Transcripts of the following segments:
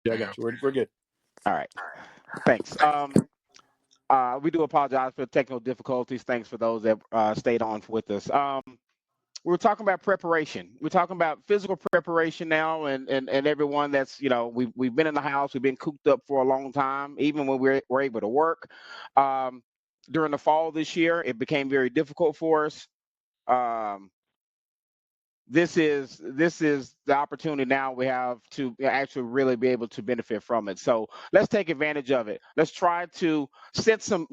Yeah, I got you. We're good. All right. Thanks. We do apologize for technical difficulties. Thanks for those that stayed on with us. We're talking about preparation. We're talking about physical preparation now, and everyone that's, we've been in the house, we've been cooped up for a long time. Even when we're able to work, um, during the fall this year, it became very difficult for us. Um, this is the opportunity now we have to actually really be able to benefit from it. So let's take advantage of it. Let's try to set some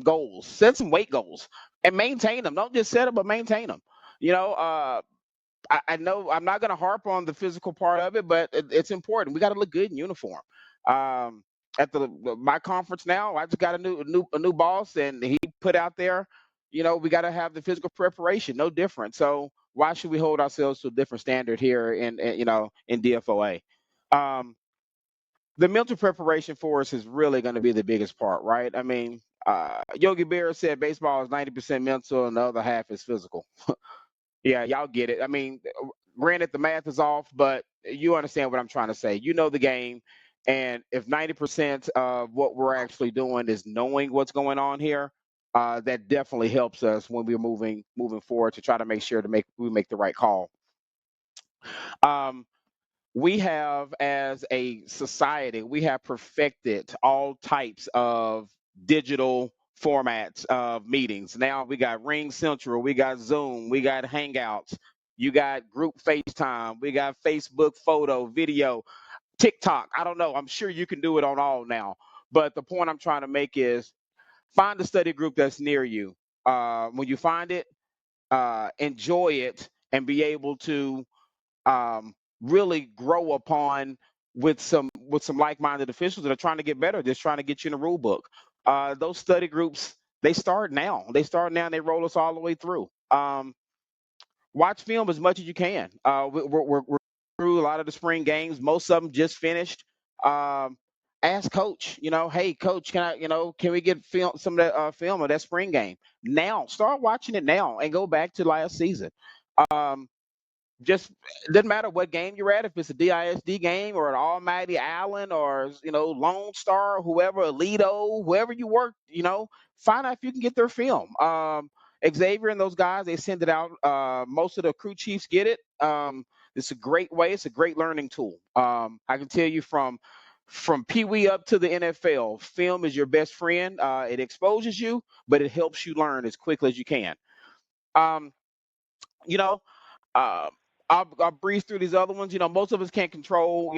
goals, set some weight goals, and maintain them. Don't just set them, but maintain them. You know, I know I'm not going to harp on the physical part of it, but it's important. We got to look good in uniform. Um, at my conference now, I just got a new boss, and he put out there, we got to have the physical preparation, no different. So why should we hold ourselves to a different standard here in DFOA? Um, the mental preparation for us is really going to be the biggest part, right? I mean, Yogi Berra said baseball is 90% mental and the other half is physical. Yeah, y'all get it. I mean, granted, the math is off, but you understand what I'm trying to say. You know the game, and if 90% of what we're actually doing is knowing what's going on here, that definitely helps us when we're moving forward to try to make sure we make the right call. Um, we have, as a society, we have perfected all types of digital formats of meetings. Now we got Ring Central, we got Zoom, we got Hangouts, you got group FaceTime, we got Facebook photo, video, TikTok. I don't know. I'm sure you can do it on all now. But the point I'm trying to make is find a study group that's near you. When you find it, enjoy it and be able to really grow upon with some like-minded officials that are trying to get better, just trying to get you in the rule book. Those study groups, they start now. And they roll us all the way through. Watch film as much as you can. We're through a lot of the spring games. Most of them just finished. Ask coach, hey coach, can we get some of that film of that spring game now? Start watching it now and go back to last season. Um, just it doesn't matter what game you're at, if it's a DISD game or an Almighty Allen or Lone Star, whoever, Alito, whoever you work, find out if you can get their film. Xavier and those guys, they send it out. Most of the crew chiefs get it. It's a great way. It's a great learning tool. I can tell you from Pee Wee up to the NFL, film is your best friend. It exposes you, but it helps you learn as quickly as you can. Um, you know, uh, I'll breeze through these other ones. Most of us can't control,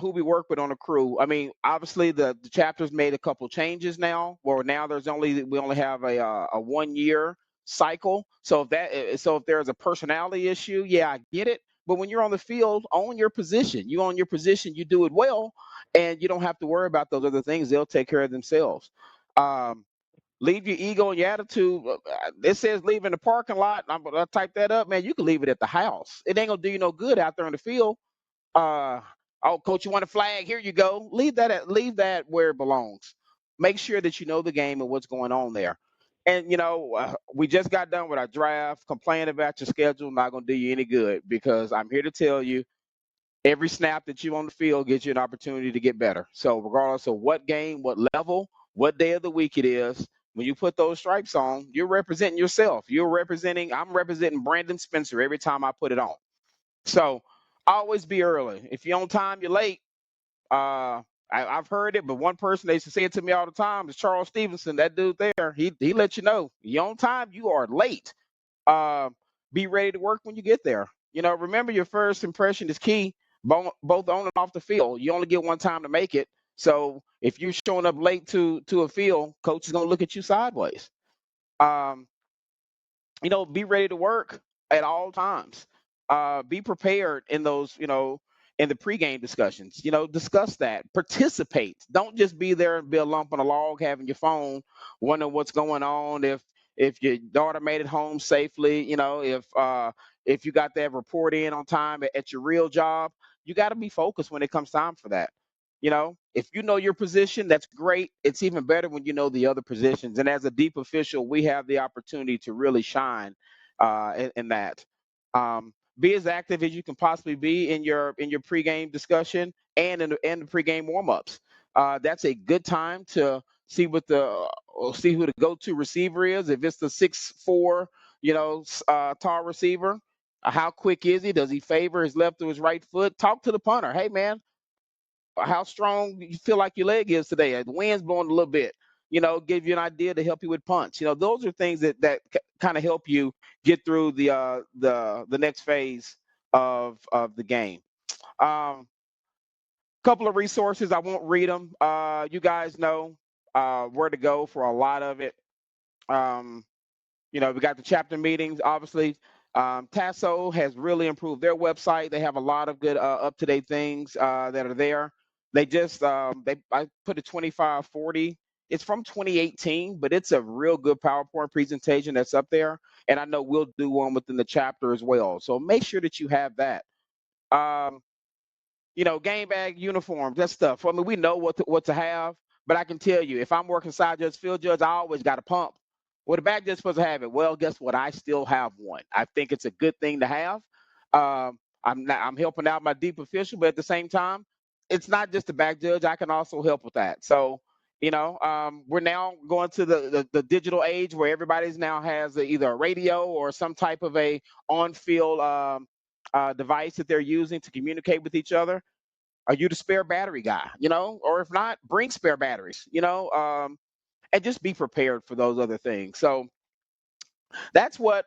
who we work with on a crew. I mean, obviously the chapter's made a couple changes now. Where now we only have a 1 year cycle. So if there's a personality issue, yeah, I get it. But when you're on the field, own your position. You own your position, you do it well, and you don't have to worry about those other things. They'll take care of themselves. Um, Leave your ego and your attitude. It says leave in the parking lot. I'm gonna type that up, man. You can leave it at the house. It ain't gonna do you no good out there in the field. Uh, oh, coach, you want a flag? Here you go. Leave that where it belongs. Make sure that you know the game and what's going on there. And we just got done with our draft. Complaining about your schedule not gonna do you any good, because I'm here to tell you every snap that you on the field gives you an opportunity to get better. So regardless of what game, what level, what day of the week it is, when you put those stripes on, you're representing yourself. I'm representing Brandon Spencer every time I put it on. So always be early. If you're on time, you're late. I've heard it, but one person, they used to say it to me all the time, is Charles Stevenson. That dude there, he lets you know you're on time, you are late. Uh, be ready to work when you get there. Remember, your first impression is key, both on and off the field. You only get one time to make it. So if you're showing up late to a field, coach is gonna look at you sideways. Um, be ready to work at all times. Be prepared in those, in the pregame discussions. Discuss that. Participate. Don't just be there and be a lump on a log, having your phone, wondering what's going on. If your daughter made it home safely, if you got that report in on time at your real job, you got to be focused when it comes time for that. If you know your position, that's great. It's even better when you know the other positions. And as a deep official, we have the opportunity to really shine in that. be as active as you can possibly be in your pregame discussion and in the pregame warmups. That's a good time to see see who the go-to receiver is. If it's the 6'4", tall receiver, how quick is he? Does he favor his left or his right foot? Talk to the punter. Hey, man, how strong you feel like your leg is today? The wind's blowing a little bit. Give you an idea to help you with punch. Those are things that kind of help you get through the next phase of the game. Couple of resources. I won't read them. You guys know where to go for a lot of it. We got the chapter meetings, obviously. TASO has really improved their website. They have a lot of good up-to-date things that are there. They just I put a 2540. It's from 2018, but it's a real good PowerPoint presentation that's up there. And I know we'll do one within the chapter as well. So make sure that you have that. Game bag, uniforms, that stuff. I mean, we know what to have, but I can tell you, if I'm working side judge, field judge, I always got a pump. Well, the back judge supposed to have it. Well, guess what? I still have one. I think it's a good thing to have. I'm helping out my deep official, but at the same time, it's not just the back judge. I can also help with that. So, we're now going to the digital age where everybody's now has either a radio or some type of a on-field device that they're using to communicate with each other. Are you the spare battery guy? Or if not, bring spare batteries. And just be prepared for those other things. So that's what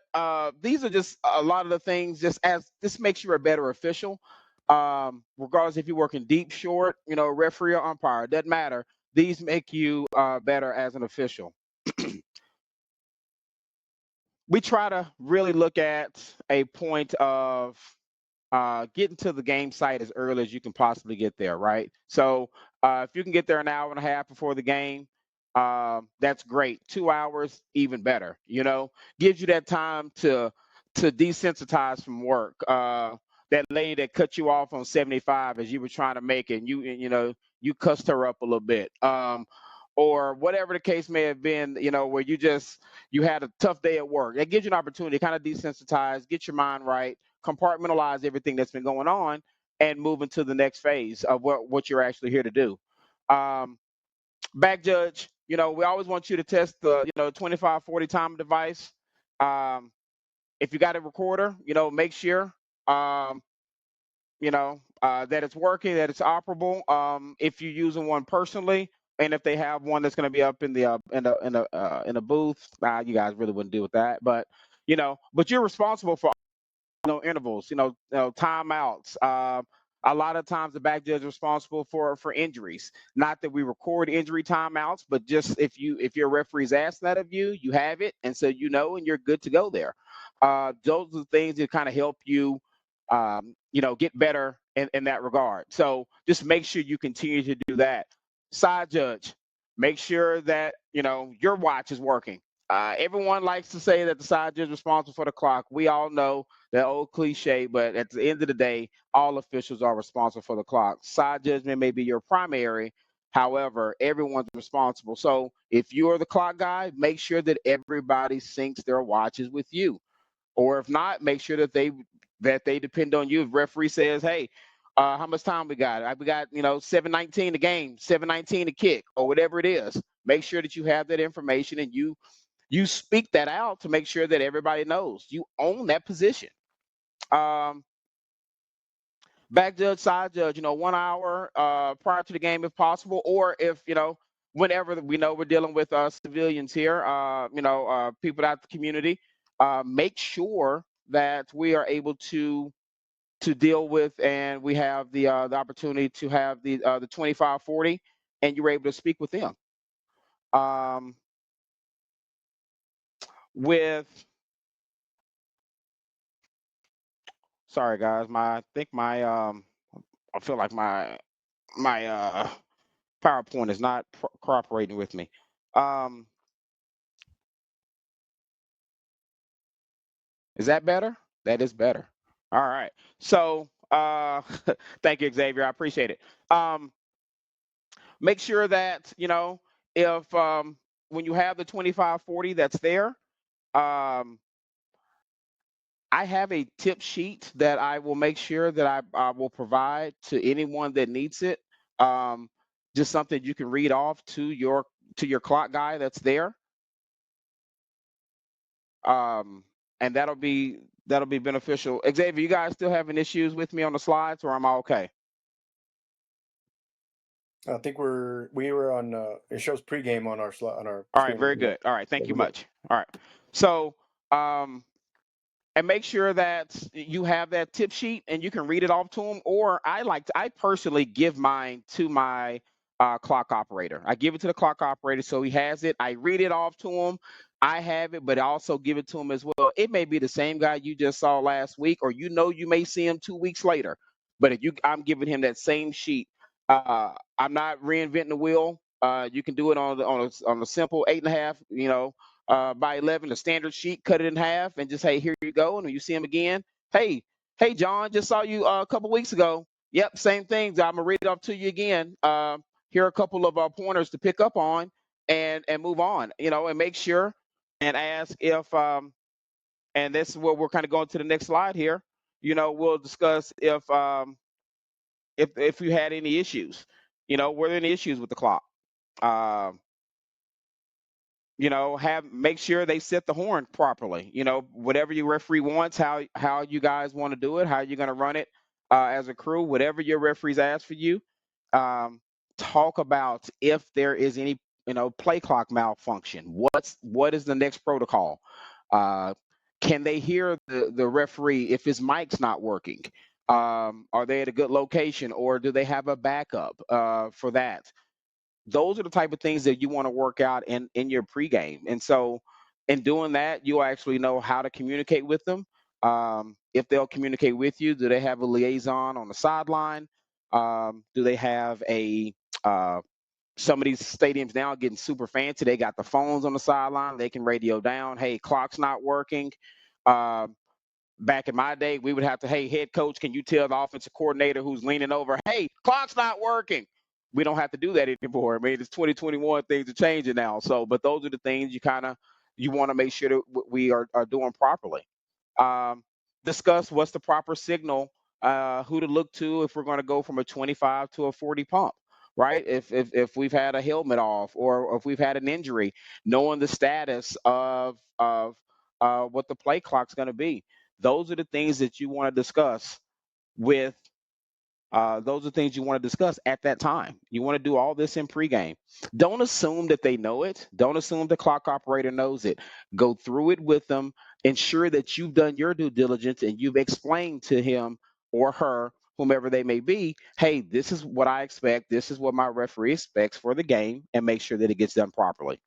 these are just a lot of the things. Just as this makes you a better official, regardless if you're working deep, short, referee or umpire, it doesn't matter. These make you better as an official. We try to really look at a point of getting to the game site as early as you can possibly get there, right? So if you can get there an hour and a half before the game, that's great. 2 hours, even better. Gives you that time to desensitize from work. That lady that cut you off on 75 as you were trying to make it, and you cussed her up a little bit. Or whatever the case may have been, where you had a tough day at work. It gives you an opportunity to kind of desensitize, get your mind right, compartmentalize everything that's been going on, and move into the next phase of what you're actually here to do. Back judge, we always want you to test the 2540 time device. If you got a recorder, make sure that it's working, that it's operable. If you're using one personally, and if they have one that's going to be up in the booth, you guys really wouldn't deal with that. But but you're responsible for intervals, timeouts. A lot of times the back judge is responsible for injuries. Not that we record injury timeouts, but just if your referee's asking that of you, you have it, and so and you're good to go there. Those are the things that kind of help you, get better in that regard. So just make sure you continue to do that. Side judge, make sure that your watch is working. Everyone likes to say that the side judge is responsible for the clock. We all know that old cliche, but at the end of the day, all officials are responsible for the clock. Side judgment may be your primary. However, everyone's responsible. So if you're the clock guy, make sure that everybody syncs their watches with you. Or if not, make sure that they depend on you. If referee says, hey, how much time we got? We got, 7:19 the game, 7:19 the kick, or whatever it is. Make sure that you have that information and you speak that out to make sure that everybody knows you own that position. Back judge, side judge, 1 hour prior to the game if possible, or if, whenever we know we're dealing with civilians here, people out the community, make sure that we are able to deal with, and we have the opportunity to have the 2540, and you're able to speak with them. Sorry guys, I feel like my PowerPoint is not cooperating with me. Is that better? That is better. All right. So thank you, Xavier. I appreciate it. Make sure that, if when you have the 2540 that's there, I have a tip sheet that I will make sure that I will provide to anyone that needs it. Um, just something you can read off to your clock guy that's there, um, and that'll be beneficial. Xavier, you guys still having issues with me on the slides, or am I okay? I think we were on. It shows pregame on our on our All right, screen. very Yeah. good. All right, thank you We're good. much. All right, so um, and make sure that you have that tip sheet and you can read it off to them. Or I personally give mine to my clock operator. I give it to the clock operator so he has it. I read it off to him. I have it, but I also give it to him as well. It may be the same guy you just saw last week, or you may see him 2 weeks later. But if I'm giving him that same sheet. I'm not reinventing the wheel. You can do it on a simple 8.5, by 11, the standard sheet, cut it in half, and just, hey, here you go. And when you see him again, hey, John, just saw you a couple weeks ago. Yep, same things. I'm gonna read it off to you again. Here are a couple of pointers to pick up on, and move on. And make sure and ask if and this is where we're kind of going to the next slide here. We'll discuss if you had any issues. Were there any issues with the clock? Um, make sure they set the horn properly. Whatever your referee wants, how you guys want to do it, how you're going to run it as a crew, whatever your referees ask for you. Um, talk about if there is any play clock malfunction. What is the next protocol? Uh, can they hear the referee if his mic's not working? Are they at a good location, or do they have a backup for that? Those are the type of things that you want to work out in your pregame. And so in doing that, you'll actually know how to communicate with them. If they'll communicate with you, do they have a liaison on the sideline? Do they have uh, some of these stadiums now getting super fancy. They got the phones on the sideline. They can radio down, hey, clock's not working. Um, Back in my day, we would have to, hey, head coach, can you tell the offensive coordinator who's leaning over, hey, clock's not working? We don't have to do that anymore. I mean, it's 2021, things are changing now. So, but those are the things you want to make sure that we are doing properly. Um, discuss what's the proper signal, who to look to if we're going to go from a 25 to a 40 pump, right? If we've had a helmet off, or if we've had an injury, knowing the status of what the play clock's going to be. Those are the things that you want to discuss with. Those are things you want to discuss at that time. You want to do all this in pregame. Don't assume that they know it. Don't assume the clock operator knows it. Go through it with them. Ensure that you've done your due diligence and you've explained to him or her, whomever they may be, hey, this is what I expect. This is what my referee expects for the game, and make sure that it gets done properly.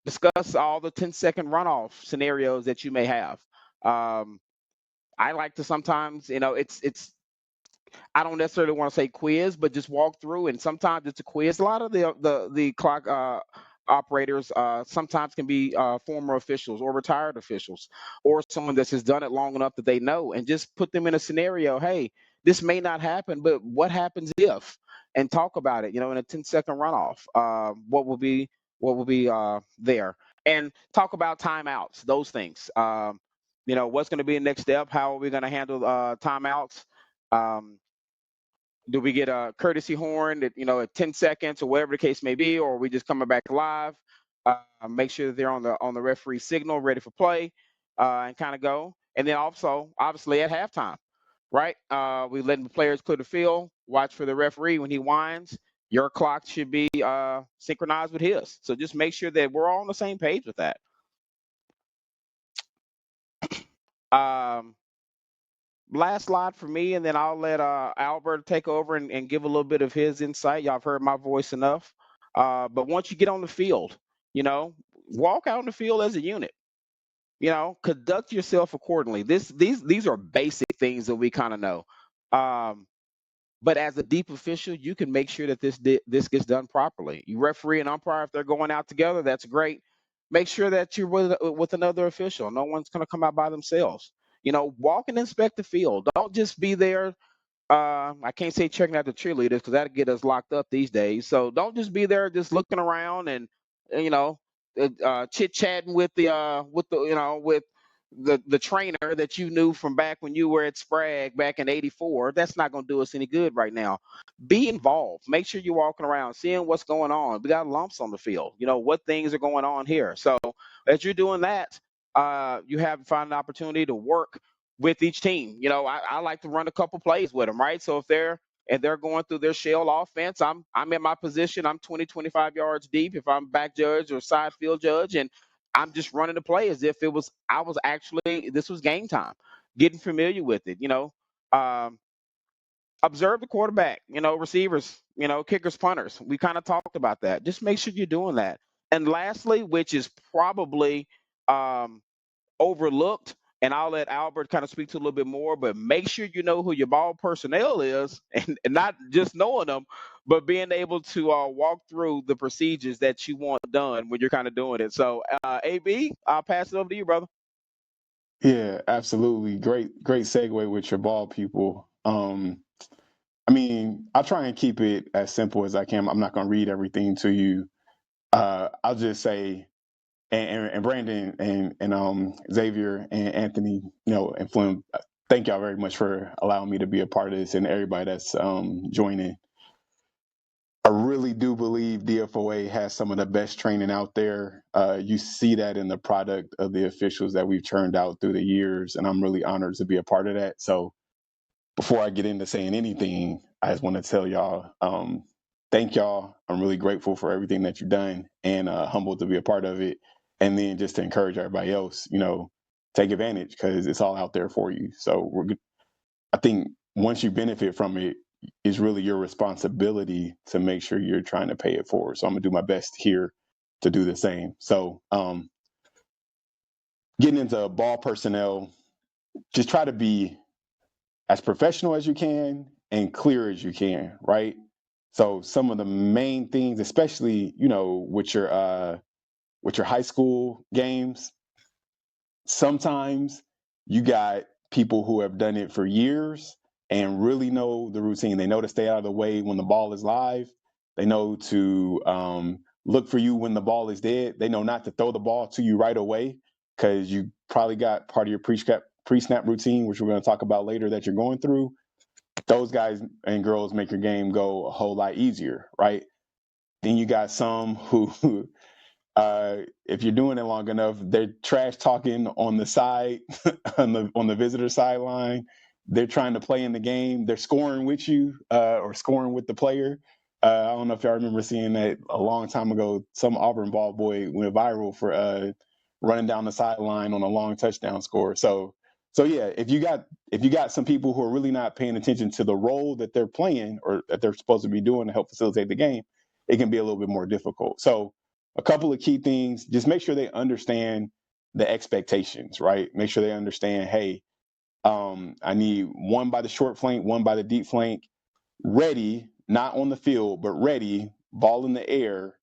Discuss all the 10-second runoff scenarios that you may have. Um, I like to sometimes, it's I don't necessarily want to say quiz, but just walk through. And sometimes it's a quiz. A lot of the clock operators sometimes can be former officials or retired officials, or someone that's just done it long enough that they know, and just put them in a scenario. Hey, this may not happen, but what happens if? And talk about it. In a 10-second runoff. What will be there? And talk about timeouts. Those things. What's going to be the next step? How are we going to handle timeouts? Um, do we get a courtesy horn at 10 seconds, or whatever the case may be, or are we just coming back live? Make sure that they're on the referee signal, ready for play, and kind of go. And then also, obviously, at halftime, right? We letting the players clear the field, watch for the referee when he winds. Your clock should be synchronized with his. So just make sure that we're all on the same page with that. Um, Last slide for me, and then I'll let Albert take over and give a little bit of his insight. Y'all have heard my voice enough. But once you get on the field, walk out on the field as a unit. Conduct yourself accordingly. These are basic things that we kind of know. But as a deep official, you can make sure that this gets done properly. You referee and umpire, if they're going out together, that's great. Make sure that you're with another official. No one's going to come out by themselves. Walk and inspect the field. Don't just be there. I can't say checking out the cheerleaders, because that'll get us locked up these days. So don't just be there just looking around and chit chatting with the with the trainer that you knew from back when you were at Sprague back in '84. That's not going to do us any good right now. Be involved. Make sure you're walking around, seeing what's going on. We got lumps on the field. What things are going on here. So as you're doing that, you have found an opportunity to work with each team. I like to run a couple plays with them, right? So if they're going through their shell offense, I'm in my position. I'm 20, 25 yards deep if I'm back judge or side field judge, and I'm just running the play as if this was game time, getting familiar with it. Um, observe the quarterback, receivers, kickers, punters. We kind of talked about that. Just make sure you're doing that. And lastly, which is probably um, overlooked, and I'll let Albert kind of speak to a little bit more, but make sure you know who your ball personnel is, and not just knowing them, but being able to walk through the procedures that you want done when you're kind of doing it. So, AB, I'll pass it over to you, brother. Yeah, absolutely. Great segue with your ball people. I mean, I'll try and keep it as simple as I can. I'm not going to read everything to you. I'll just say, and Brandon and Xavier and Anthony, and Flynn, thank y'all very much for allowing me to be a part of this, and everybody that's joining. I really do believe DFOA has some of the best training out there. You see that in the product of the officials that we've churned out through the years, and I'm really honored to be a part of that. So before I get into saying anything, I just want to tell y'all, thank y'all. I'm really grateful for everything that you've done, and humbled to be a part of it. And then just to encourage everybody else, take advantage, because it's all out there for you. So I think once you benefit from it, it's really your responsibility to make sure you're trying to pay it forward. So I'm gonna do my best here to do the same. So getting into ball personnel, just try to be as professional as you can and clear as you can, right? So some of the main things, especially with your high school games, sometimes you got people who have done it for years and really know the routine. They know to stay out of the way when the ball is live. They know to look for you when the ball is dead. They know not to throw the ball to you right away, because you probably got part of your pre-snap routine, which we're going to talk about later, that you're going through. Those guys and girls make your game go a whole lot easier, right? Then you got some who if you're doing it long enough, they're trash talking on the side, on the visitor sideline. They're trying to play in the game. They're scoring with you, or scoring with the player. I don't know if y'all remember seeing that a long time ago. Some Auburn ball boy went viral for running down the sideline on a long touchdown score. So yeah, if you got some people who are really not paying attention to the role that they're playing or that they're supposed to be doing to help facilitate the game, it can be a little bit more difficult. So a couple of key things: just make sure they understand the expectations, right? Make sure they understand, hey, I need one by the short flank, one by the deep flank, ready, not on the field, but ready, ball in the air,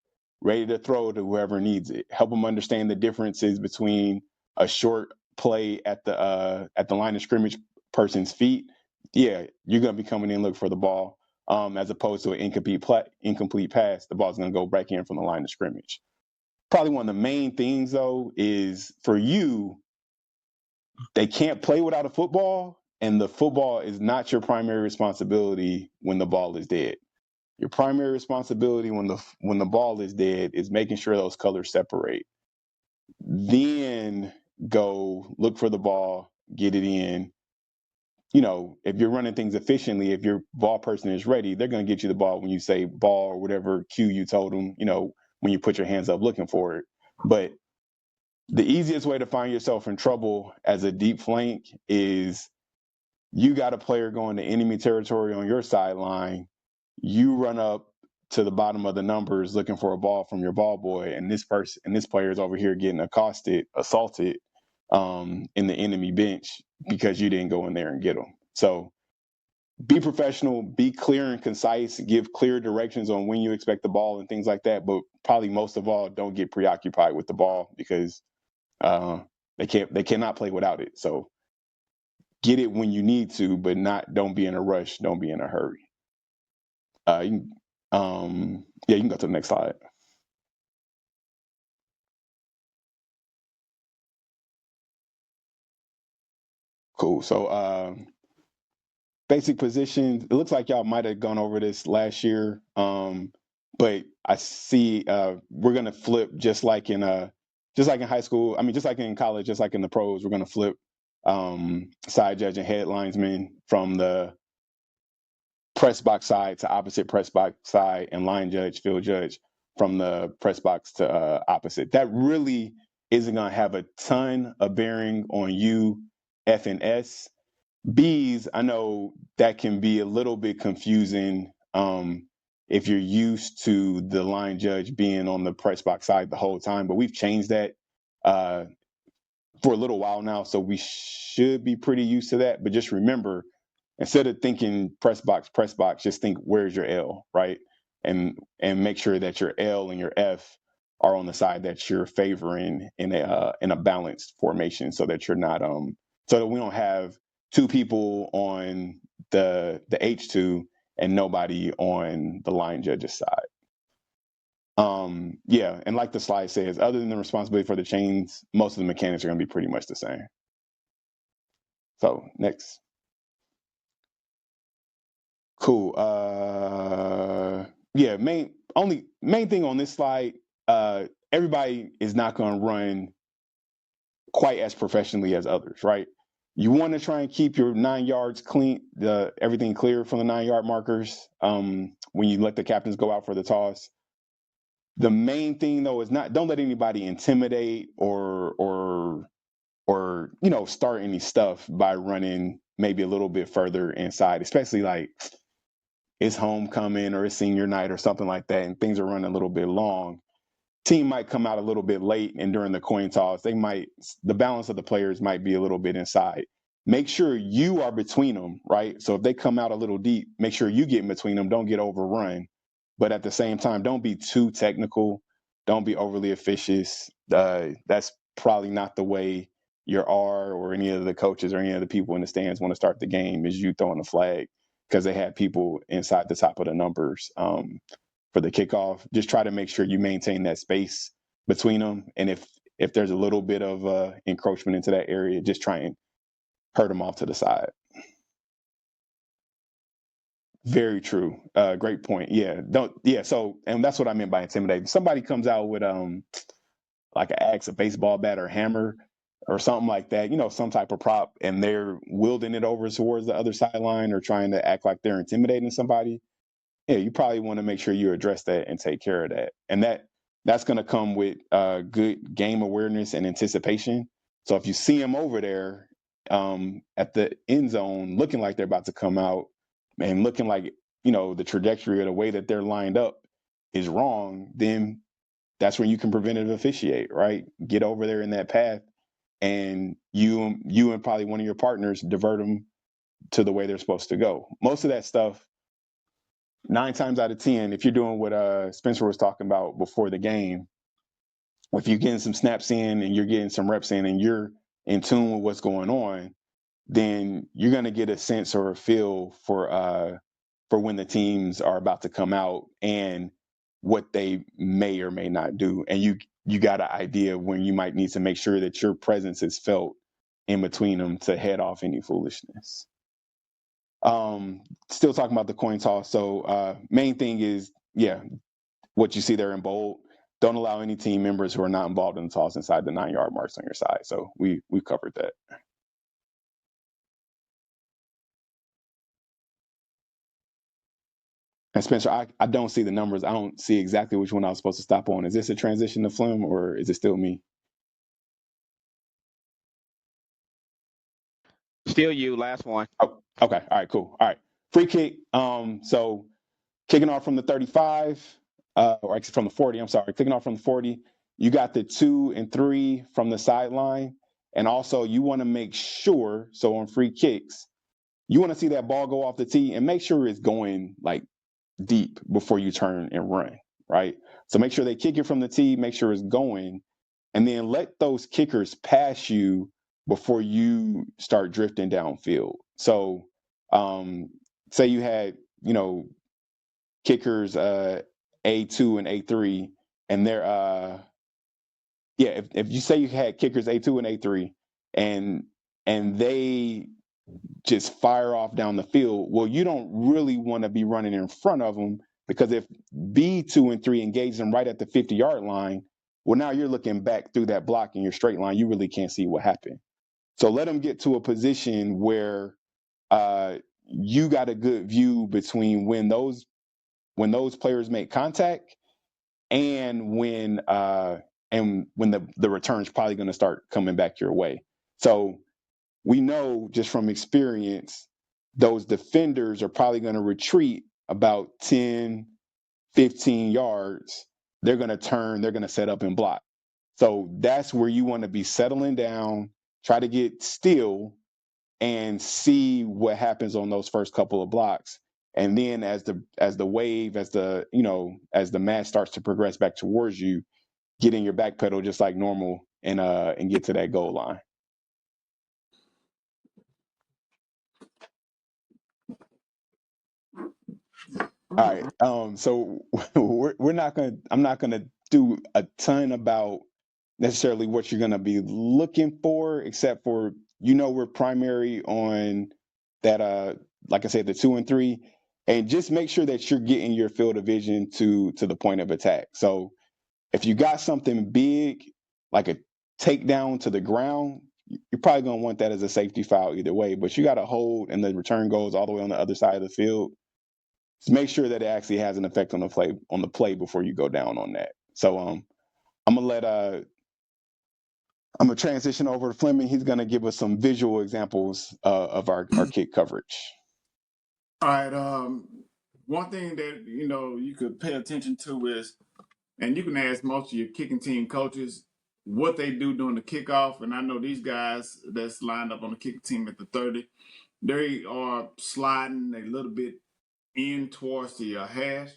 ready to throw to whoever needs it. Help them understand the differences between a short play at the line of scrimmage person's feet. Yeah, you're going to be coming in looking for the ball, as opposed to an incomplete pass. The ball's going to go back in from the line of scrimmage. Probably one of the main things, though, is for you, they can't play without a football, and the football is not your primary responsibility when the ball is dead. Your primary responsibility when the ball is dead is making sure those colors separate. Then go look for the ball, get it in. If you're running things efficiently, if your ball person is ready, they're going to get you the ball when you say ball or whatever cue you told them, when you put your hands up looking for it. But the easiest way to find yourself in trouble as a deep flank is you got a player going to enemy territory on your sideline. You run up to the bottom of the numbers looking for a ball from your ball boy, and this player is over here getting assaulted in the enemy bench because you didn't go in there and get them. So be professional, be clear and concise, give clear directions on when you expect the ball and things like that. But probably most of all, don't get preoccupied with the ball, because they cannot play without it. So get it when you need to, but don't be in a rush. Don't be in a hurry. You can go to the next slide. Cool. So basic positions. It looks like y'all might have gone over this last year, but I see we're gonna flip just like in high school. I mean, just like in college, just like in the pros, we're gonna flip side judge and head linesman from the press box side to opposite press box side, and line judge, field judge from the press box to opposite. That really isn't going to have a ton of bearing on you, F and S. B's, I know that can be a little bit confusing if you're used to the line judge being on the press box side the whole time, but we've changed that for a little while now, so we should be pretty used to that. But just remember, instead of thinking press box, just think where's your L, right? And make sure that your L and your F are on the side that you're favoring in a balanced formation, so that you're not so that we don't have two people on the H2 and nobody on the line judge's side. Yeah, and like the slide says, other than the responsibility for the chains, most of the mechanics are going to be pretty much the same. So next. Cool. Yeah, main thing on this slide, everybody is not going to run quite as professionally as others, right? You want to try and keep your 9 yards clean, everything clear from the 9-yard markers when you let the captains go out for the toss. The main thing though is don't let anybody intimidate or start any stuff by running maybe a little bit further inside, especially like it's homecoming or it's senior night or something like that, and things are running a little bit long. Team might come out a little bit late, and during the coin toss, the balance of the players might be a little bit inside. Make sure you are between them, right? So if they come out a little deep, make sure you get in between them. Don't get overrun. But at the same time, don't be too technical. Don't be overly officious. That's probably not the way your R or any of the coaches or any of the people in the stands want to start the game, is you throwing a flag because they had people inside the top of the numbers for the kickoff. Just try to make sure you maintain that space between them. And if there's a little bit of encroachment into that area, just try and hurt them off to the side. Very true. Great point. Yeah. So, and that's what I meant by intimidating. Somebody comes out with like an axe, a baseball bat, or hammer, or something like that, some type of prop, and they're wielding it over towards the other sideline or trying to act like they're intimidating somebody. Yeah, you probably want to make sure you address that and take care of that. And that's going to come with good game awareness and anticipation. So if you see them over there at the end zone looking like they're about to come out and looking like, the trajectory or the way that they're lined up is wrong, then that's when you can preventative officiate, right? Get over there in that path, and you and probably one of your partners divert them to the way they're supposed to go. Most of that stuff, 9 times out of 10, if you're doing what Spencer was talking about before the game, if you're getting some snaps in and you're getting some reps in and you're in tune with what's going on, then you're going to get a sense or a feel for when the teams are about to come out and what they may or may not do. And you got an idea when you might need to make sure that your presence is felt in between them to head off any foolishness. Still talking about the coin toss. So main thing is, what you see there in bold. Don't allow any team members who are not involved in the toss inside the 9-yard marks on your side. So we covered that. And Spencer, I don't see the numbers. I don't see exactly which one I was supposed to stop on. Is this a transition to Flim, or is it still me? Still you, last one. Oh, okay. All right, cool. All right. Free kick. So kicking off from the 35, or actually from the 40, I'm sorry. Kicking off from the 40, you got the 2 and 3 from the sideline. And also you want to make sure, so on free kicks, you want to see that ball go off the tee and make sure it's going like deep before you turn and run, right? So make sure they kick it from the tee, make sure it's going, and then let those kickers pass you before you start drifting downfield. So say you had, kickers A2 and A3, and they're if you say you had kickers A2 and A3 and and they just fire off down the field, well, you don't really want to be running in front of them, because if B 2 and 3 engage them right at the 50-yard line, well, now you're looking back through that block in your straight line. You really can't see what happened. So let them get to a position where you got a good view between when those players make contact and when the return's probably going to start coming back your way. So we know just from experience, those defenders are probably going to retreat about 10, 15 yards. They're going to turn, they're going to set up and block. So that's where you want to be settling down, try to get still and see what happens on those first couple of blocks. And then as the match starts to progress back towards you, get in your back pedal just like normal and get to that goal line. All right. So I'm not gonna do a ton about necessarily what you're gonna be looking for, except for we're primary on that. Like I said, the 2 and 3, and just make sure that you're getting your field of vision to the point of attack. So if you got something big like a takedown to the ground, you're probably gonna want that as a safety foul either way. But you got to hold, and the return goes all the way on the other side of the field. Just make sure that it actually has an effect on the play before you go down on that. So I'm gonna transition over to Fleming. He's gonna give us some visual examples of our kick coverage. All right. One thing that you could pay attention to is, and you can ask most of your kicking team coaches what they do during the kickoff. And I know these guys that's lined up on the kicking team at the 30, they are sliding a little bit in towards the hash,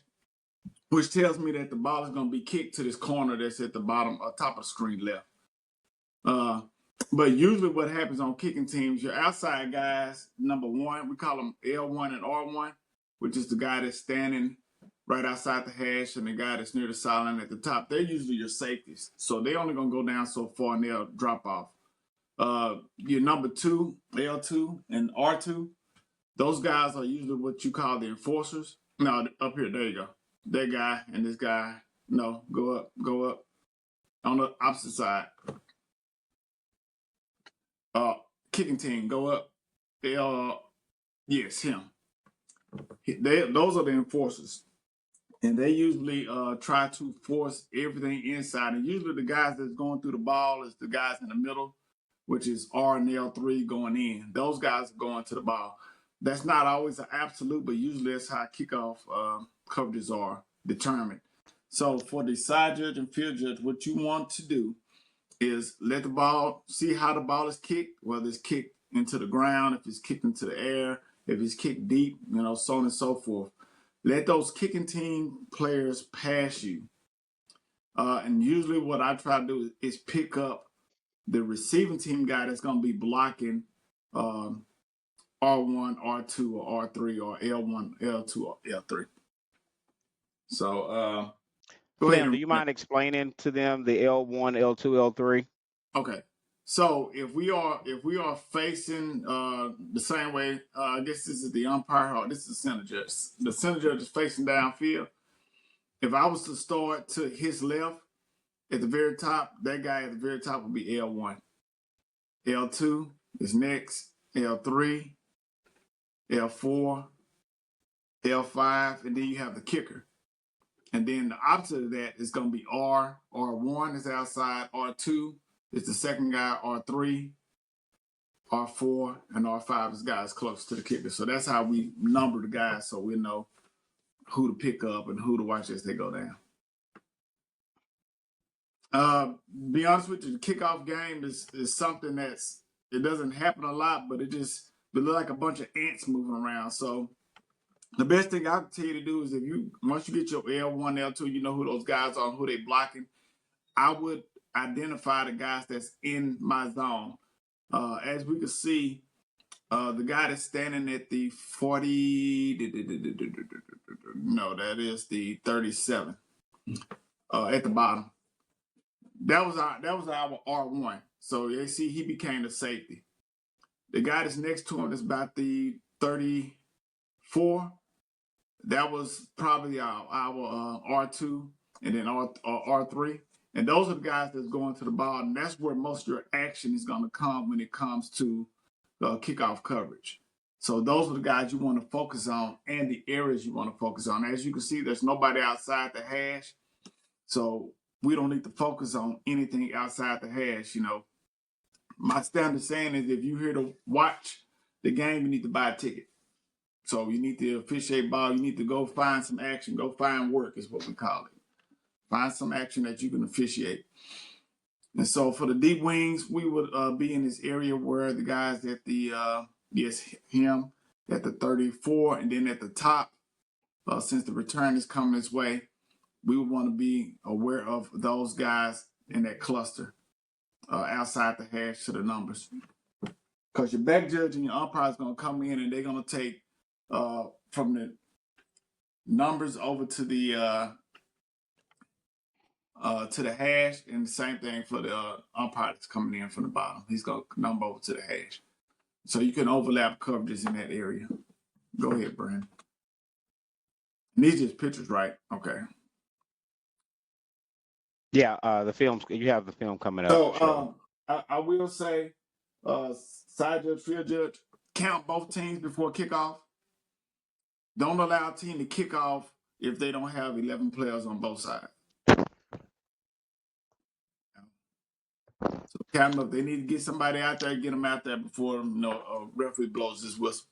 which tells me that the ball is going to be kicked to this corner that's at the bottom, top of the screen left. But usually what happens on kicking teams, your outside guys, number one, we call them L1 and R1, which is the guy that's standing right outside the hash and the guy that's near the sideline at the top. They're usually your safeties. So they're only going to go down so far and they'll drop off. Your number two, L2 and R2, those guys are usually what you call the enforcers. No, up here, there you go. That guy and this guy, no, go up on the opposite side. Kicking team, go up. Yes, him. Those are the enforcers. And they usually try to force everything inside. And usually the guys that's going through the ball is the guys in the middle, which is R and L3 going in. Those guys are going to the ball. That's not always an absolute, but usually that's how kickoff coverages are determined. So for the side judge and field judge, what you want to do is let the ball, see how the ball is kicked, whether it's kicked into the ground, if it's kicked into the air, if it's kicked deep, so on and so forth. Let those kicking team players pass you. And usually what I try to do is pick up the receiving team guy that's going to be blocking R1, R2, or R3, or L1, L2, or L3. So go ahead. Do you mind explaining to them the L1, L2, L3? Okay. So if we are facing the same way, I guess this is the umpire, or this is the center judge. The center judge is facing downfield. If I was to start to his left at the very top, that guy at the very top would be L1. L2 is next, L3, L4, L5, and then you have the kicker. And then the opposite of that is going to be R. R1 is outside, R2 is the second guy, R3, R4, and R5 is guys close to the kicker. So that's how we number the guys, so we know who to pick up and who to watch as they go down. Be honest with you, the kickoff game is something it doesn't happen a lot, but it looks like a bunch of ants moving around. So the best thing I can tell you to do is once you get your L1, L2, you know who those guys are, who they blocking. I would identify the guys that's in my zone. As we can see, the guy that's standing at the 40, no, that is the 37 at the bottom. That was our R1. So you see, he became the safety. The guy that's next to him is about the 34. That was probably our R2 and then R3. And those are the guys that's going to the ball. And that's where most of your action is going to come when it comes to kickoff coverage. So those are the guys you want to focus on and the areas you want to focus on. As you can see, there's nobody outside the hash. So we don't need to focus on anything outside the hash. You know, my standard saying is if you're here to watch the game, you need to buy a ticket. So you need to officiate ball. You need to go find some action. Go find work is what we call it. Find some action that you can officiate. And so for the deep wings, we would be in this area where the guys at the, him at the 34, and then at the top, since the return is coming this way, we would want to be aware of those guys in that cluster outside the hash to the numbers. Because your back judge and your umpire is going to come in and they're going to take from the numbers over to the hash, and the same thing for the umpire that's coming in from the bottom. He's going to number over to the hash. So you can overlap coverages in that area. Go ahead, Brandon. And these just pictures, right? Okay. Yeah, the films. You have the film coming up. So I will say, side judge, field judge, count both teams before kickoff. Don't allow a team to kick off if they don't have 11 players on both sides. So count them up. They need to get somebody out there, get them out there before a referee blows his whistle.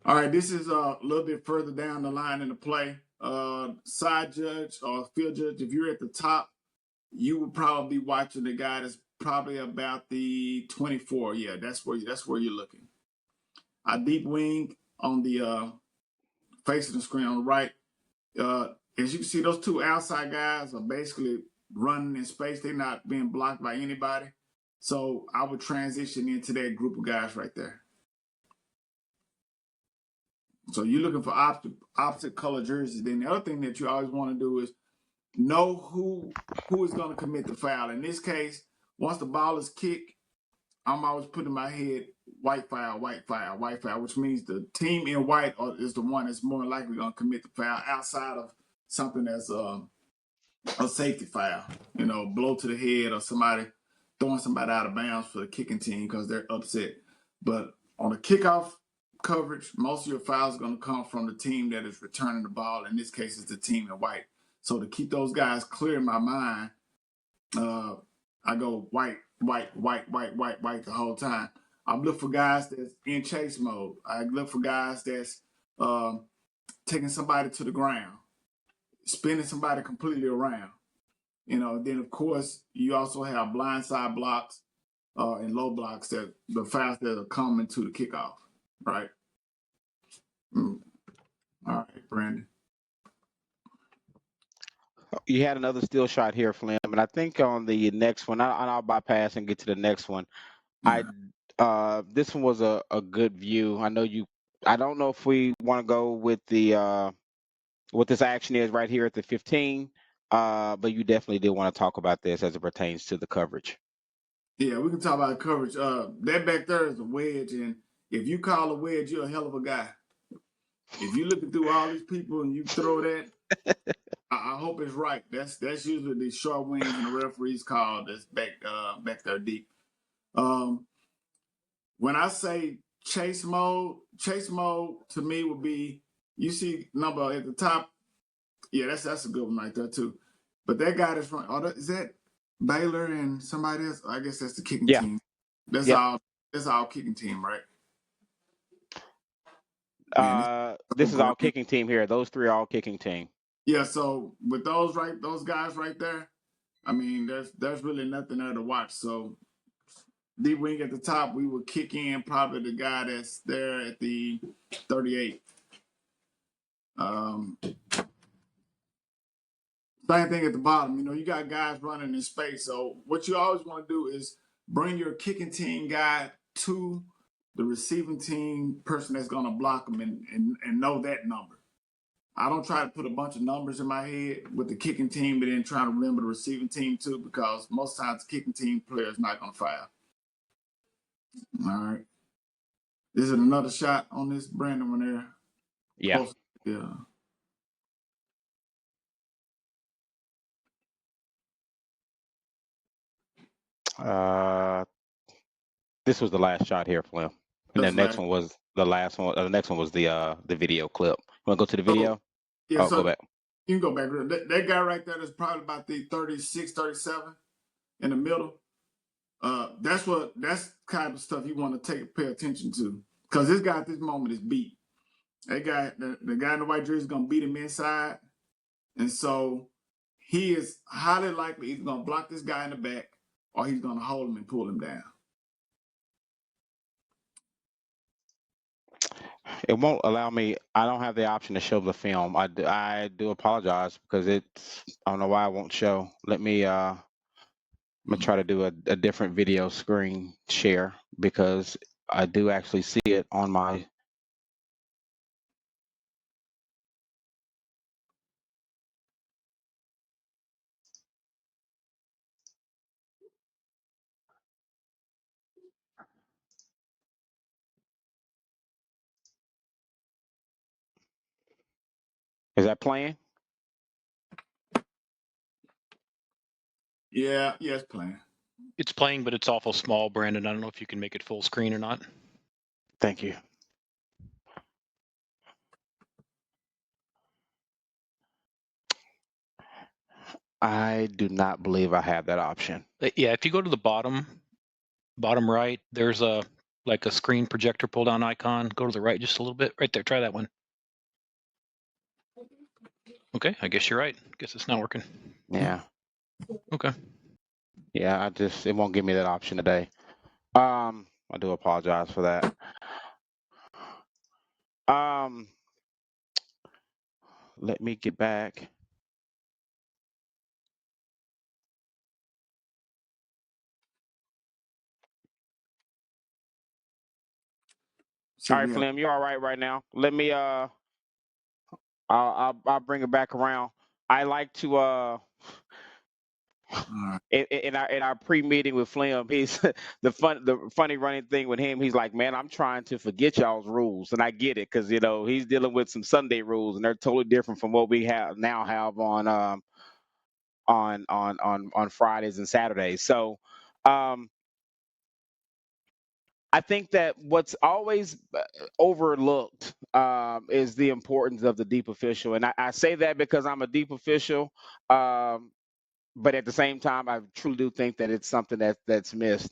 All right, this is a little bit further down the line in the play. Side judge or field judge, if you're at the top, you would probably be watching the guy that's probably about the 24. Yeah, that's where you're looking. A deep wing on the face of the screen on the right. As you can see, those two outside guys are basically running in space. They're not being blocked by anybody. So I would transition into that group of guys right there. So you're looking for opposite color jerseys. Then the other thing that you always want to do is know who is going to commit the foul. In this case, once the ball is kicked, I'm always putting in my head white foul, which means the team in white is the one that's more likely going to commit the foul outside of something that's a safety foul, blow to the head or somebody throwing somebody out of bounds for the kicking team because they're upset. But on the kickoff coverage, most of your fouls are going to come from the team that is returning the ball. In this case, it's the team in white. So to keep those guys clear in my mind, I go white the whole time. I look for guys that's in chase mode. I look for guys that's taking somebody to the ground, spinning somebody completely around. Then of course you also have blindside blocks and low blocks that the fouls that are coming to the kickoff, right? All right, Brandon. You had another still shot here, Flynn, and I think on the next one, I'll bypass and get to the next one. Yeah. This one was a good view. I don't know if we want to go with the what this action is right here at the 15, but you definitely did want to talk about this as it pertains to the coverage. Yeah, we can talk about coverage. That back there is a wedge, and if you call a wedge, you're a hell of a guy. If you're looking through all these people and you throw that, I hope it's right. That's usually the short wings and the referees call that's back there deep. When I say chase mode to me would be, you see number at the top. Yeah, that's a good one right there too. But that guy that's front, is that Baylor and somebody else? I guess that's the kicking team. That's all kicking team, right? This is all kicking team here. Those three are all kicking team. Yeah, so with those guys right there, I mean, there's really nothing there to watch. So deep wing at the top, we would kick in probably the guy that's there at the 38. Same thing at the bottom. You got guys running in space. So what you always want to do is bring your kicking team guy to the receiving team person that's going to block them and know that number. I don't try to put a bunch of numbers in my head with the kicking team, but then try to remember the receiving team too, because most times the kicking team player is not going to foul. All right. Is it another shot on this, Brandon, when they're Yeah. close? Yeah. This was the last shot here, Flim. And That's the next last. one was the last one. The next one was the video clip. You want to go to the video? Yeah, Oh, so go back. you can go back. That guy right there is probably about the 36, 37 in the middle. That's kind of stuff you want to pay attention to, because this guy at this moment is beat. That guy, the guy in the white jersey, is gonna beat him inside, and so he is highly likely he's gonna block this guy in the back, or he's gonna hold him and pull him down. It won't allow me. I don't have the option to show the film. I do apologize because I don't know why it won't show. Let me I'm gonna try to do a different video screen share because I do actually see it on my. Is that playing? Yeah, it's playing. It's playing, but it's awful small, Brandon. I don't know if you can make it full screen or not. Thank you. I do not believe I have that option. Yeah, if you go to the bottom right, there's a screen projector pull down icon. Go to the right just a little bit. Right there. Try that one. Okay, I guess you're right. Guess it's not working. Yeah. Okay. Yeah, it won't give me that option today. I do apologize for that. Let me get back. So All right, Flim, you all right now? Let me I'll bring it back around. I like to in our pre-meeting with Flim, he's the funny running thing with him. He's like, man, I'm trying to forget y'all's rules, and I get it because he's dealing with some Sunday rules, and they're totally different from what we have on Fridays and Saturdays. So, I think that what's always overlooked is the importance of the deep official, and I say that because I'm a deep official. But at the same time, I truly do think that it's something that's missed.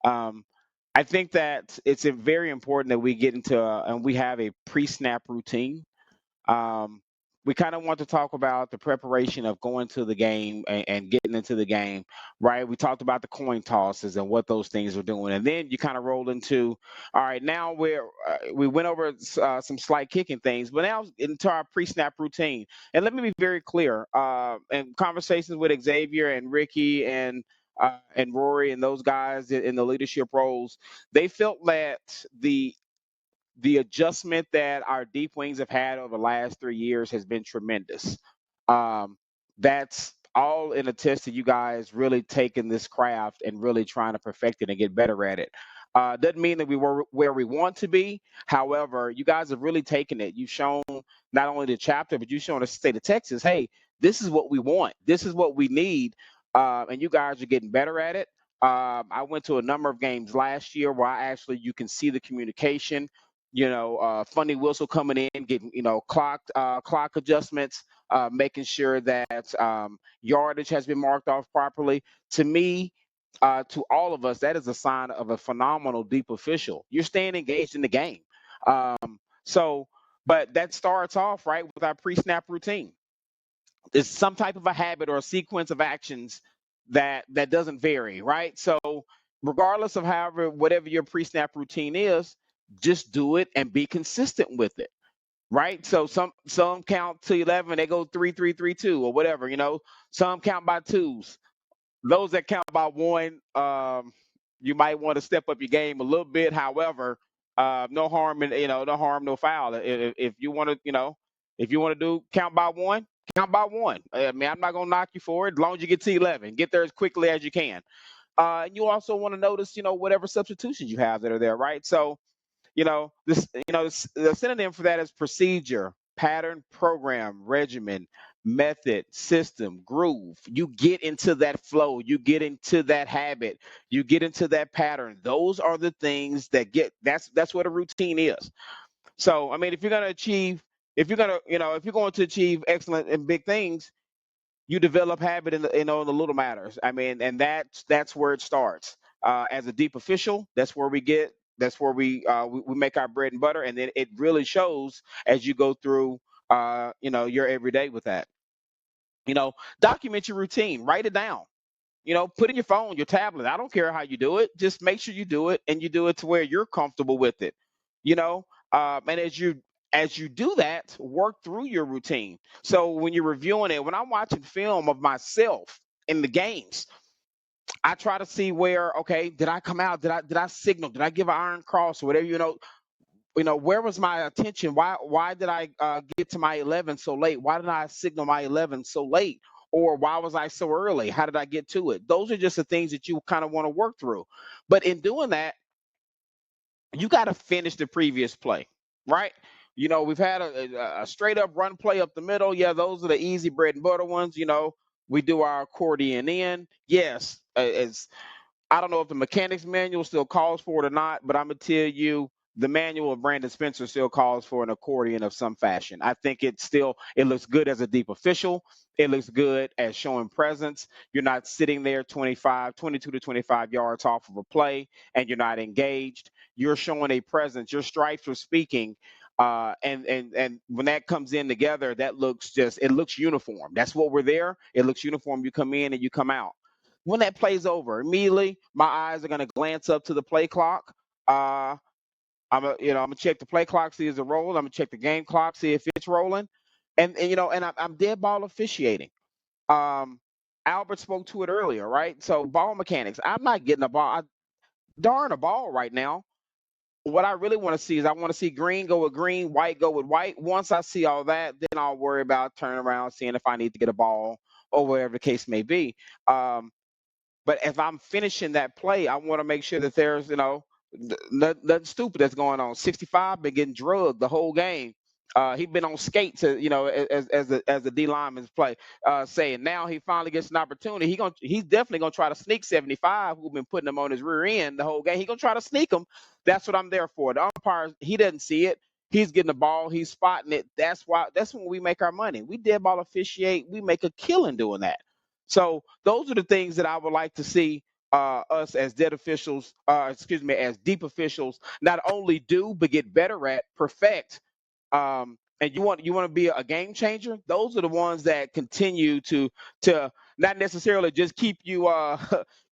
Um, I think that it's very important that we get into and we have a pre-snap routine. Um, we kind of want to talk about the preparation of going to the game and getting into the game, right? We talked about the coin tosses and what those things are doing, and then you kind of roll into, all right, now we went over some slight kicking things, but now into our pre-snap routine. And let me be very clear. In conversations with Xavier and Ricky and Rory and those guys in the leadership roles, they felt that the adjustment that our deep wings have had over the last 3 years has been tremendous. That's all in a test to you guys really taking this craft and really trying to perfect it and get better at it. Doesn't mean that we were where we want to be. However, you guys have really taken it. You've shown not only the chapter, but you've shown the state of Texas, hey, this is what we want. This is what we need. And you guys are getting better at it. I went to a number of games last year where you can see the communication, funny whistle coming in, getting, clock adjustments, making sure that yardage has been marked off properly. To me, to all of us, that is a sign of a phenomenal deep official. You're staying engaged in the game. But that starts off right with our pre-snap routine. It's some type of a habit or a sequence of actions that doesn't vary, right? So regardless of whatever your pre-snap routine is, just do it and be consistent with it, right? So some count to 11, they go 3 3 3 2 or whatever, some count by twos. Those that count by one, you might want to step up your game a little bit. However, no harm, no foul. If you want to, If you want to do count by one, count by one. I mean, I'm not going to knock you for it as long as you get to 11. Get there as quickly as you can. And you also want to notice, whatever substitutions you have that are there, right? So, the synonym for that is procedure, pattern, program, regimen, method, system, groove. You get into that flow, you get into that habit, you get into that pattern. Those are the things that's what a routine is. So, I mean, if you're going to achieve excellent and big things, you develop habit in the little matters. I mean, and that's where it starts. As a deep official, that's where we make our bread and butter, and then it really shows as you go through your everyday with that. Document your routine, write it down. Put in your phone, your tablet. I don't care how you do it. Just make sure you do it, and you do it to where you're comfortable with it. And as you do that, work through your routine. So when you're reviewing it, when I'm watching film of myself in the games, I try to see where, okay, did I come out? Did I signal? Did I give an iron cross or whatever? Where was my attention? Why did I get to my 11 so late? Why did I signal my 11 so late? Or why was I so early? How did I get to it? Those are just the things that you kind of want to work through. But in doing that, you got to finish the previous play, right? We've had a straight up run play up the middle. Yeah, those are the easy bread and butter ones. We do our accordion in. Yes, I don't know if the mechanics manual still calls for it or not, but I'm gonna tell you the manual of Brandon Spencer still calls for an accordion of some fashion. I think it looks good as a deep official. It looks good as showing presence. You're not sitting there 22 to 25 yards off of a play and you're not engaged. You're showing a presence. Your stripes are speaking. And when that comes in together, it looks uniform. That's what we're there. It looks uniform. You come in and you come out. When that play's over, immediately my eyes are going to glance up to the play clock. I'm gonna check the play clock, see is it rolling. I'm gonna check the game clock, see if it's rolling, and I'm dead ball officiating. Um, Albert spoke to it earlier, right? So ball mechanics. I'm not getting a ball. Darn a ball right now. What I really want to see is I want to see green go with green, white go with white. Once I see all that, then I'll worry about turning around, seeing if I need to get a ball or whatever the case may be. But if I'm finishing that play, I want to make sure that there's, nothing stupid that's going on. 65 been getting drugged the whole game. He been on skates, as the D lineman's play, saying now he finally gets an opportunity. He's definitely gonna try to sneak 75, who've been putting him on his rear end the whole game. He gonna try to sneak him. That's what I'm there for. The umpire, he doesn't see it. He's getting the ball. He's spotting it. That's when we make our money. We dead ball officiate. We make a killing doing that. So those are the things that I would like to see us as as deep officials, not only do but get better at, perfect. And you want to be a game changer. Those are the ones that continue to not necessarily just keep you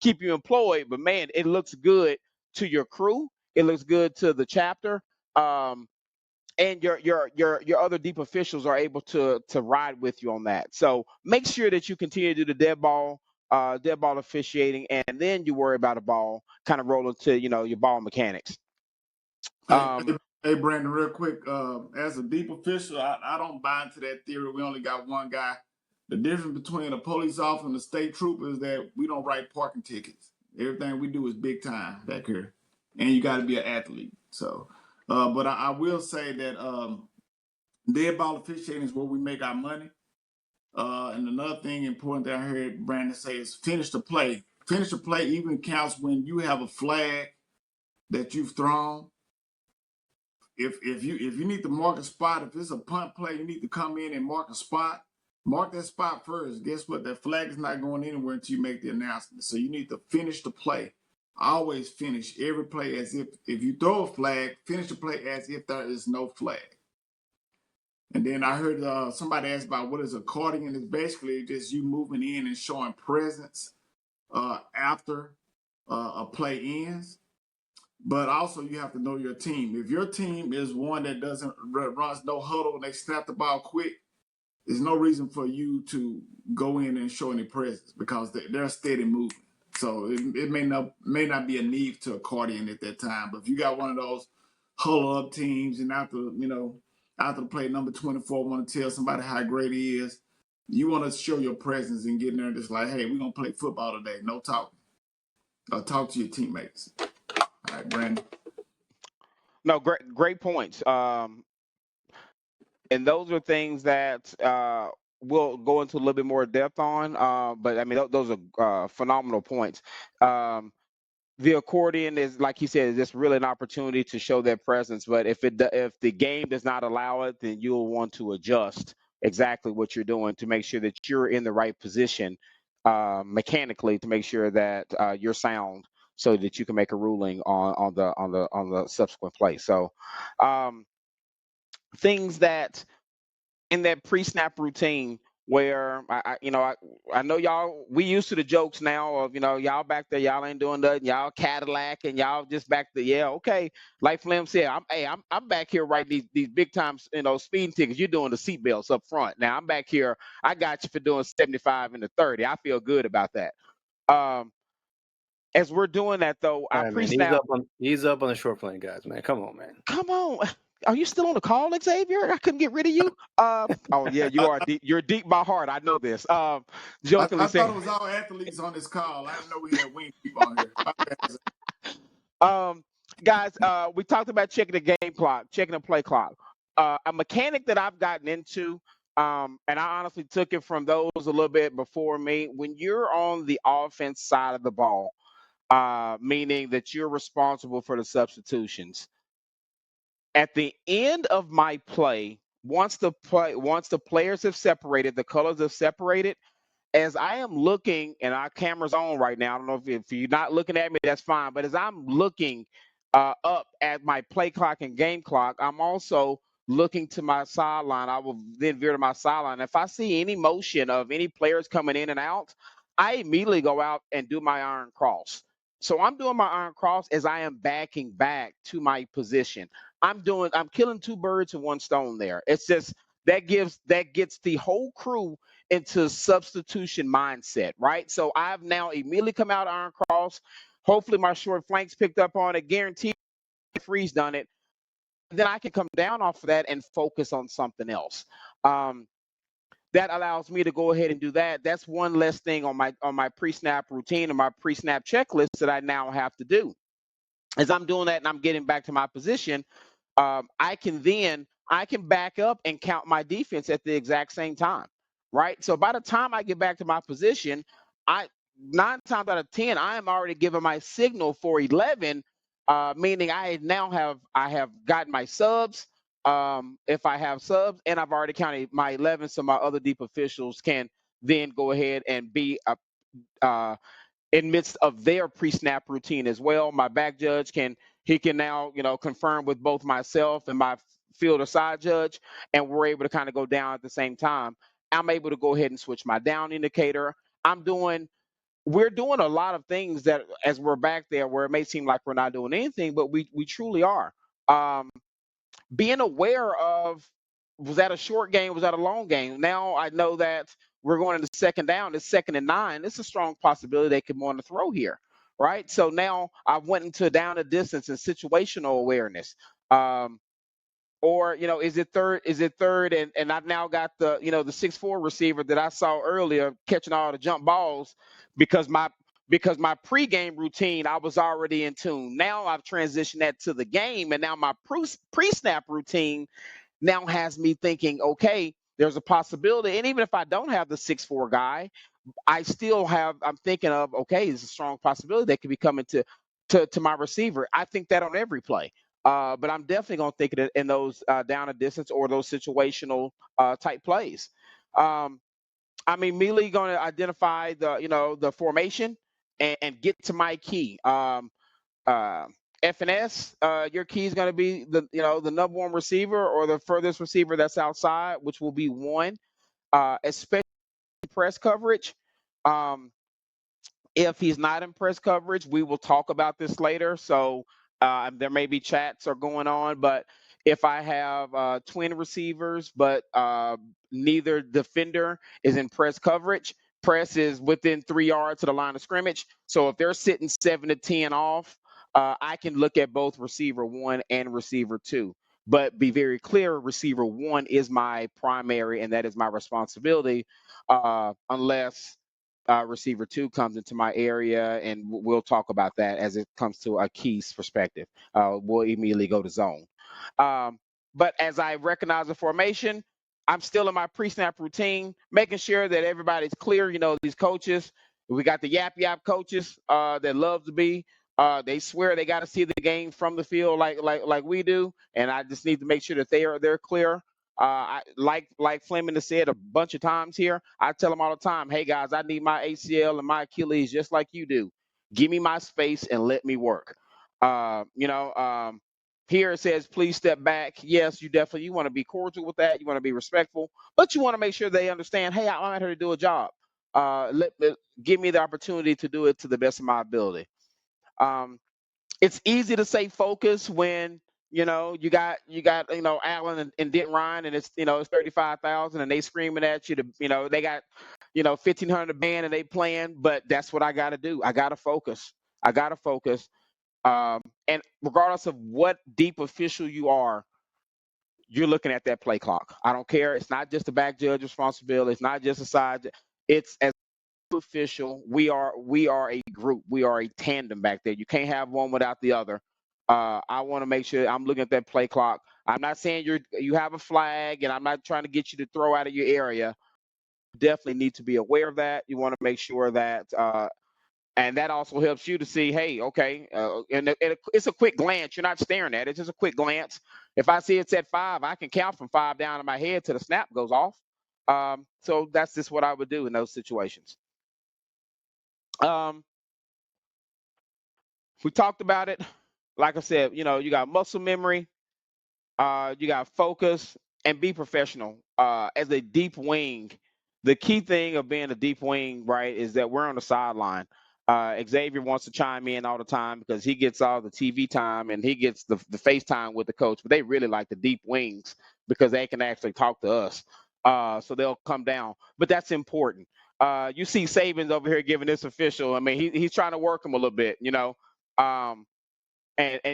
keep you employed, but man, it looks good to your crew. It looks good to the chapter. And your other deep officials are able to ride with you on that. So make sure that you continue to do the dead ball officiating, and then you worry about a ball kind of rolling to your ball mechanics. Hey, Brandon, real quick. As a deep official, I don't buy into that theory. We only got one guy. The difference between a police officer and a state trooper is that we don't write parking tickets. Everything we do is big time back here, and you got to be an athlete. So, but I will say that dead ball officiating is where we make our money. And another thing important that I heard Brandon say is finish the play. Finish the play even counts when you have a flag that you've thrown. If you need to mark a spot, if it's a punt play, you need to come in and mark a spot. Mark that spot first. Guess what? That flag is not going anywhere until you make the announcement. So you need to finish the play. Always finish every play as if you throw a flag, finish the play as if there is no flag. And then I heard somebody ask about what is accordion. It's basically just you moving in and showing presence after a play ends. But also you have to know your team. If your team is one that runs no huddle and they snap the ball quick, there's no reason for you to go in and show any presence because they're steady moving. So it may not be a need to accordion at that time. But if you got one of those huddle up teams and after the play, number 24 want to tell somebody how great he is. You want to show your presence and get in there and just like, hey, we're going to play football today. No talking. Talk to your teammates. All right, Brandon. No, great points. And those are things that we'll go into a little bit more depth on. But I mean, those are phenomenal points. The accordion is, like he said, is just really an opportunity to show their presence. But if the game does not allow it, then you'll want to adjust exactly what you're doing to make sure that you're in the right position mechanically to make sure that you're sound, so that you can make a ruling on the subsequent play. So things that in that pre-snap routine where I know y'all, we used to the jokes now of, y'all back there, y'all ain't doing nothing, y'all Cadillac and y'all just back there. Yeah, okay. Like Flim said, I'm back here writing these big time, speeding tickets. You're doing the seatbelts up front. Now I'm back here. I got you for doing 75 and the 30. I feel good about that. As we're doing that though, All I right, man. pre-snap. Ease up on the short plane, guys, man. Come on, man. Come on. Are you still on the call, Xavier? I couldn't get rid of you. Oh yeah, you are deep. You're deep by heart. I know this. I Jokingly thought saying, it was all athletes on this call. I didn't know we had wing people on here. guys, we talked about checking the game clock, checking the play clock. A mechanic that I've gotten into, and I honestly took it from those a little bit before me. When you're on the offense side of the ball, meaning that you're responsible for the substitutions. At the end of my play, once the players have separated, the colors have separated, as I am looking, and our camera's on right now, I don't know if you're not looking at me, that's fine. But as I'm looking up at my play clock and game clock, I'm also looking to my sideline. I will then veer to my sideline. If I see any motion of any players coming in and out, I immediately go out and do my iron cross. So I'm doing my iron cross as I am backing back to my position. I'm killing two birds with one stone there. It's just that gets the whole crew into substitution mindset, right? So I've now immediately come out iron cross. Hopefully my short flanks picked up on it. Guarantee Freeze done it. Then I can come down off of that and focus on something else. That allows me to go ahead and do that. That's one less thing on my pre-snap routine and my pre-snap checklist that I now have to do. As I'm doing that and I'm getting back to my position, I can back up and count my defense at the exact same time, right? So by the time I get back to my position, 9 times out of 10, I am already giving my signal for 11, meaning I have gotten my subs. If I have subs, and I've already counted my 11, so my other deep officials can then go ahead and be in midst of their pre-snap routine as well. My back judge can now, confirm with both myself and my field or side judge, and we're able to kind of go down at the same time. I'm able to go ahead and switch my down indicator. We're doing a lot of things that as we're back there where it may seem like we're not doing anything, but we truly are. Being aware of, was that a short game? Was that a long game? Now I know that we're going into second down. It's 2nd and 9. It's a strong possibility they could want to throw here, right? So now I went into down the distance and situational awareness. Or, is it third? Is it third? And I've now got the 6'4" receiver that I saw earlier catching all the jump balls because my pregame routine, I was already in tune. Now I've transitioned that to the game, and now my pre-snap routine now has me thinking, okay, there's a possibility. And even if I don't have the 6'4" guy, I'm thinking of, okay, there's a strong possibility that could be coming to my receiver. I think that on every play. But I'm definitely going to think of it in those down a distance or those situational type plays. I'm immediately going to identify the formation and get to my key. FNS, your key is going to be the number one receiver or the furthest receiver that's outside, which will be 1, especially press coverage. If he's not in press coverage, we will talk about this later. So there may be chats are going on, but if I have twin receivers, but neither defender is in press coverage, press is within 3 yards of the line of scrimmage. So if they're sitting 7 to 10 off, I can look at both receiver 1 and receiver 2. but be very clear, receiver one is my primary and that is my responsibility, unless receiver two comes into my area, and we'll talk about that as it comes to a keys perspective. We'll immediately go to zone. But as I recognize the formation, I'm still in my pre-snap routine, making sure that everybody's clear. These coaches, we got the yap coaches that love to be. They swear they got to see the game from the field like we do, and I just need to make sure that they're clear. Like Fleming has said a bunch of times here, I tell them all the time, hey guys, I need my ACL and my Achilles just like you do. Give me my space and let me work. Here it says, please step back. Yes, you want to be cordial with that. You want to be respectful, but you want to make sure they understand, hey, I'm out here to do a job. Give me the opportunity to do it to the best of my ability. It's easy to say focus when you got Allen and Denton Ryan, and it's 35,000 and they screaming at you they got 1,500 band and they playing, but that's what I got to do. I got to focus. And regardless of what deep official you are, you're looking at that play clock. I don't care. It's not just the back judge responsibility. It's not just a side. It's as official. We are a group. We are a tandem back there. You can't have one without the other. I want to make sure I'm looking at that play clock. I'm not saying you have a flag, and I'm not trying to get you to throw out of your area. You definitely need to be aware of that. You want to make sure that and that also helps you to see, hey, okay, and it's a quick glance. You're not staring at it. It's just a quick glance. If I see it's at 5, I can count from 5 down in my head till the snap goes off. So that's just what I would do in those situations. We talked about it. Like I said, you got muscle memory, you got focus, and be professional. As a deep wing, the key thing of being a deep wing, right, is that we're on the sideline. Xavier wants to chime in all the time because he gets all the TV time and he gets the FaceTime with the coach. But they really like the deep wings because they can actually talk to us. So they'll come down. But that's important. You see Saban's over here giving this official. I mean, he's trying to work him a little bit, and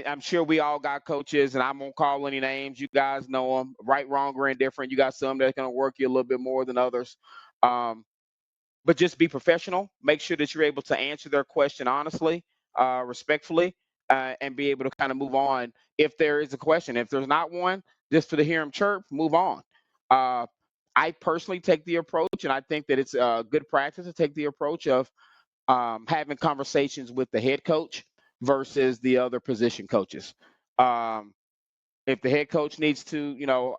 I'm sure we all got coaches, and I won't call any names. You guys know them, right, wrong, or indifferent. You got some that's going to work you a little bit more than others. But just be professional. Make sure that you're able to answer their question honestly, respectfully, and be able to kind of move on if there is a question. If there's not one, just for the hear him chirp, move on. I personally take the approach, and I think that it's a good practice to take the approach of having conversations with the head coach versus the other position coaches. If the head coach needs to,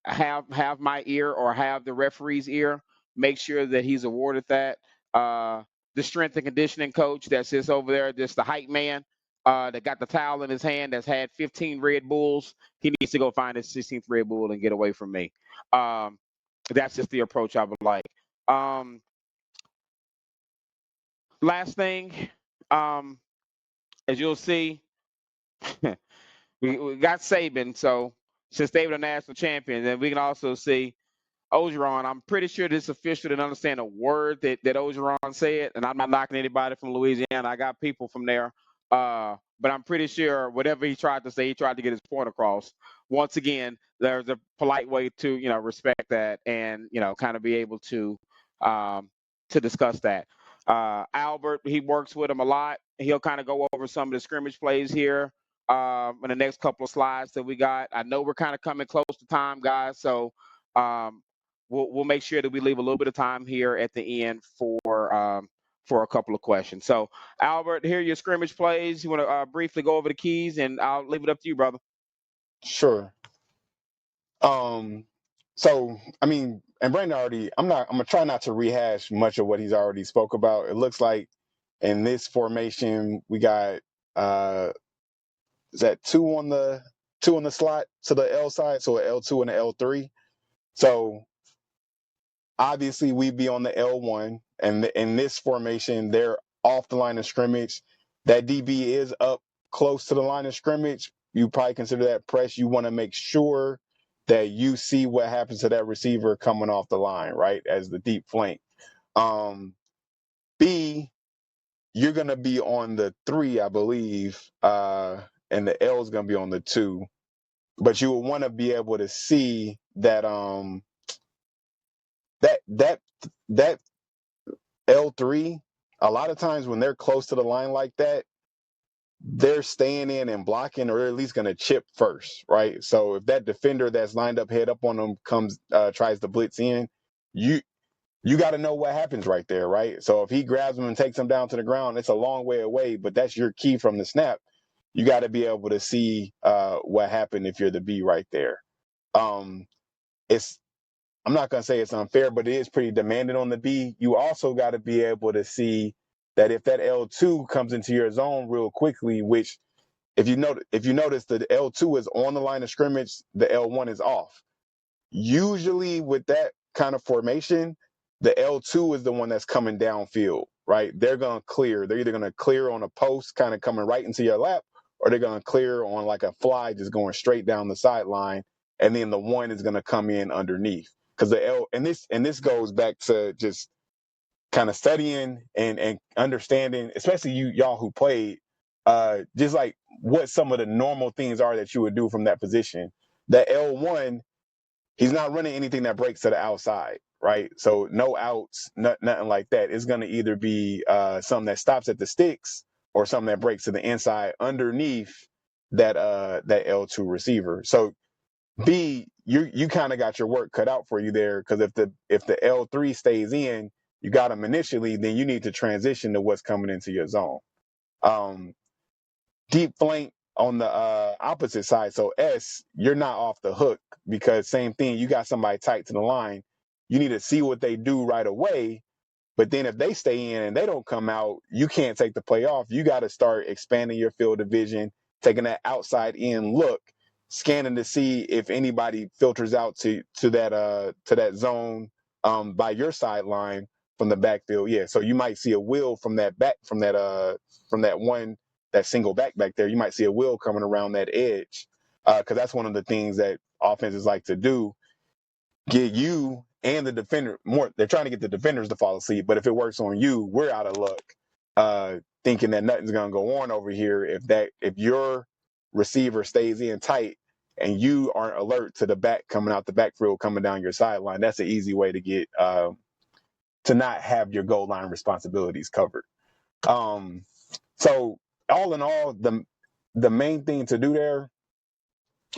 have my ear or have the referee's ear, make sure that he's awarded that. The strength and conditioning coach that sits over there, just the hype man that got the towel in his hand, that's had 15 Red Bulls, he needs to go find his 16th Red Bull and get away from me. That's just the approach I would like. Last thing, as you'll see, we got Saban. So since they were the national champions, and we can also see Ogeron. I'm pretty sure this official didn't understand a word that Ogeron said, and I'm not knocking anybody from Louisiana. I got people from there. But I'm pretty sure whatever he tried to say, he tried to get his point across. Once again, there's a polite way to, respect that and, kind of be able to discuss that. Albert, he works with him a lot. He'll kind of go over some of the scrimmage plays here in the next couple of slides that we got. I know we're kind of coming close to time, guys, so we'll make sure that we leave a little bit of time here at the end for a couple of questions. So, Albert, here are your scrimmage plays. You want to briefly go over the keys, and I'll leave it up to you, brother. Sure. So, I mean, and Brandon already, I'm gonna try not to rehash much of what he's already spoke about. It looks like in this formation we got is that two on the slot to the L side, so an L2 and an L3. So obviously we'd be on the L1, and in this formation they're off the line of scrimmage. That DB is up close to the line of scrimmage. You probably consider that press. You want to make sure that you see what happens to that receiver coming off the line, right, as the deep flank. B, you're going to be on the 3, I believe, and the L is going to be on the 2. but you will want to be able to see that that L3, a lot of times when they're close to the line like that, they're staying in and blocking, or at least going to chip first, right? So if that defender that's lined up head up on them tries to blitz in, you got to know what happens right there, right? So if he grabs him and takes him down to the ground, it's a long way away, but that's your key from the snap. You got to be able to see what happened if you're the B right there. It's I'm not going to say it's unfair, but it is pretty demanding on the B. You also got to be able to see that if that L2 comes into your zone real quickly, which if you notice the L2 is on the line of scrimmage, the L1 is off. Usually with that kind of formation, the L2 is the one that's coming downfield, right? They're going to clear. They're either going to clear on a post kind of coming right into your lap, or they're going to clear on like a fly just going straight down the sideline, and then the one is going to come in underneath. Because and this goes back to just kind of studying and understanding, especially y'all who played, just like what some of the normal things are that you would do from that position. The L1, he's not running anything that breaks to the outside, right? So no outs, nothing like that. It's going to either be something that stops at the sticks or something that breaks to the inside underneath that L2 receiver. So B, you kind of got your work cut out for you there, because if the L3 stays in, you got him initially, then you need to transition to what's coming into your zone. Deep flank on the opposite side, so S, you're not off the hook, because same thing, you got somebody tight to the line. You need to see what they do right away, but then if they stay in and they don't come out, you can't take the play off. You got to start expanding your field of vision, taking that outside in look, scanning to see if anybody filters out to that zone by your sideline from the backfield. Yeah, so you might see a wheel from that single back there. You might see a wheel coming around that edge, because that's one of the things that offenses like to do. Get you and the defender more. They're trying to get the defenders to fall asleep, but if it works on you, we're out of luck. Thinking that nothing's gonna go on over here if your receiver stays in tight and you aren't alert to the back coming out the backfield coming down your sideline. That's an easy way to get to not have your goal line responsibilities covered. So all in all, the main thing to do there,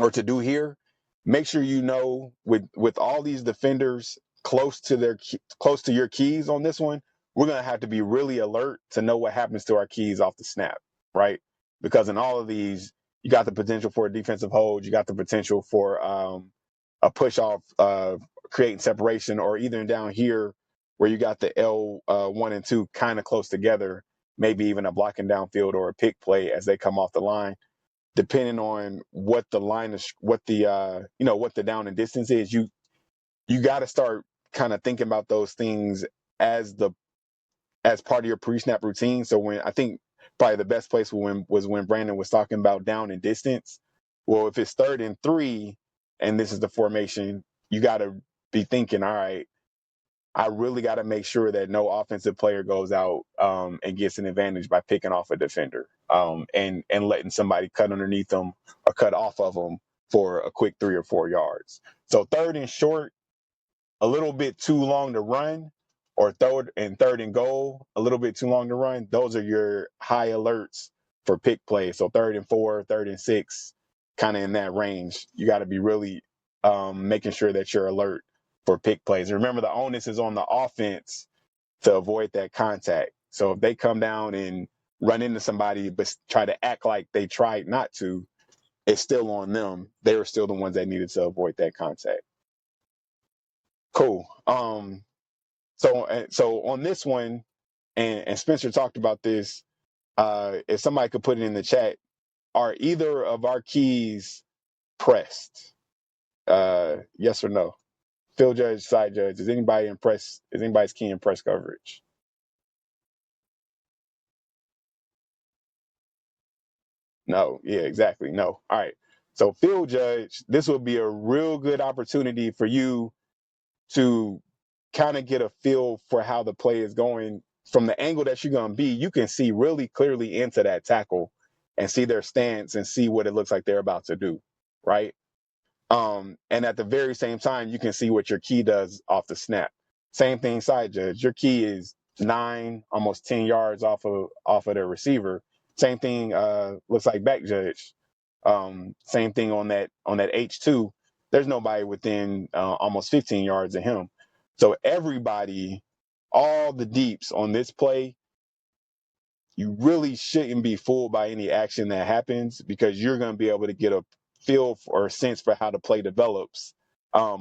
or to do here, make sure you know with all these defenders close to your keys on this one, we're going to have to be really alert to know what happens to our keys off the snap, right? Because in all of these, you got the potential for a defensive hold, you got the potential for a push off, creating separation, or even down here where you got the L1 and 2 kind of close together, maybe even a blocking downfield or a pick play as they come off the line. Depending on what the line is, what the down and distance is, you got to start kind of thinking about those things as part of your pre-snap routine. So when I think probably the best place was when Brandon was talking about down and distance. Well, if it's 3rd and 3 and this is the formation, you got to be thinking, all right, I really got to make sure that no offensive player goes out and gets an advantage by picking off a defender and letting somebody cut underneath them or cut off of them for a quick 3 or 4 yards. So 3rd and short, a little bit too long to run, or 3rd and goal, a little bit too long to run. Those are your high alerts for pick play. So 3rd and 4, 3rd and 6, kind of in that range. You got to be really making sure that you're alert for pick plays. Remember, the onus is on the offense to avoid that contact. So if they come down and run into somebody but try to act like they tried not to, it's still on them. They were still the ones that needed to avoid that contact. Cool. So on this one, and Spencer talked about this, if somebody could put it in the chat, are either of our keys pressed? Yes or no? Field judge, side judge, is anybody's key in press coverage? No. Yeah, exactly. No. All right. So field judge, this would be a real good opportunity for you to kind of get a feel for how the play is going. From the angle that you're going to be, you can see really clearly into that tackle and see their stance and see what it looks like they're about to do, right? And at the very same time, you can see what your key does off the snap. Same thing, side judge. Your key is 9, almost 10 yards off of the receiver. Same thing, looks like back judge. Same thing on that H2. There's nobody within almost 15 yards of him. So everybody, all the deeps on this play, you really shouldn't be fooled by any action that happens, because you're going to be able to get a feel or a sense for how the play develops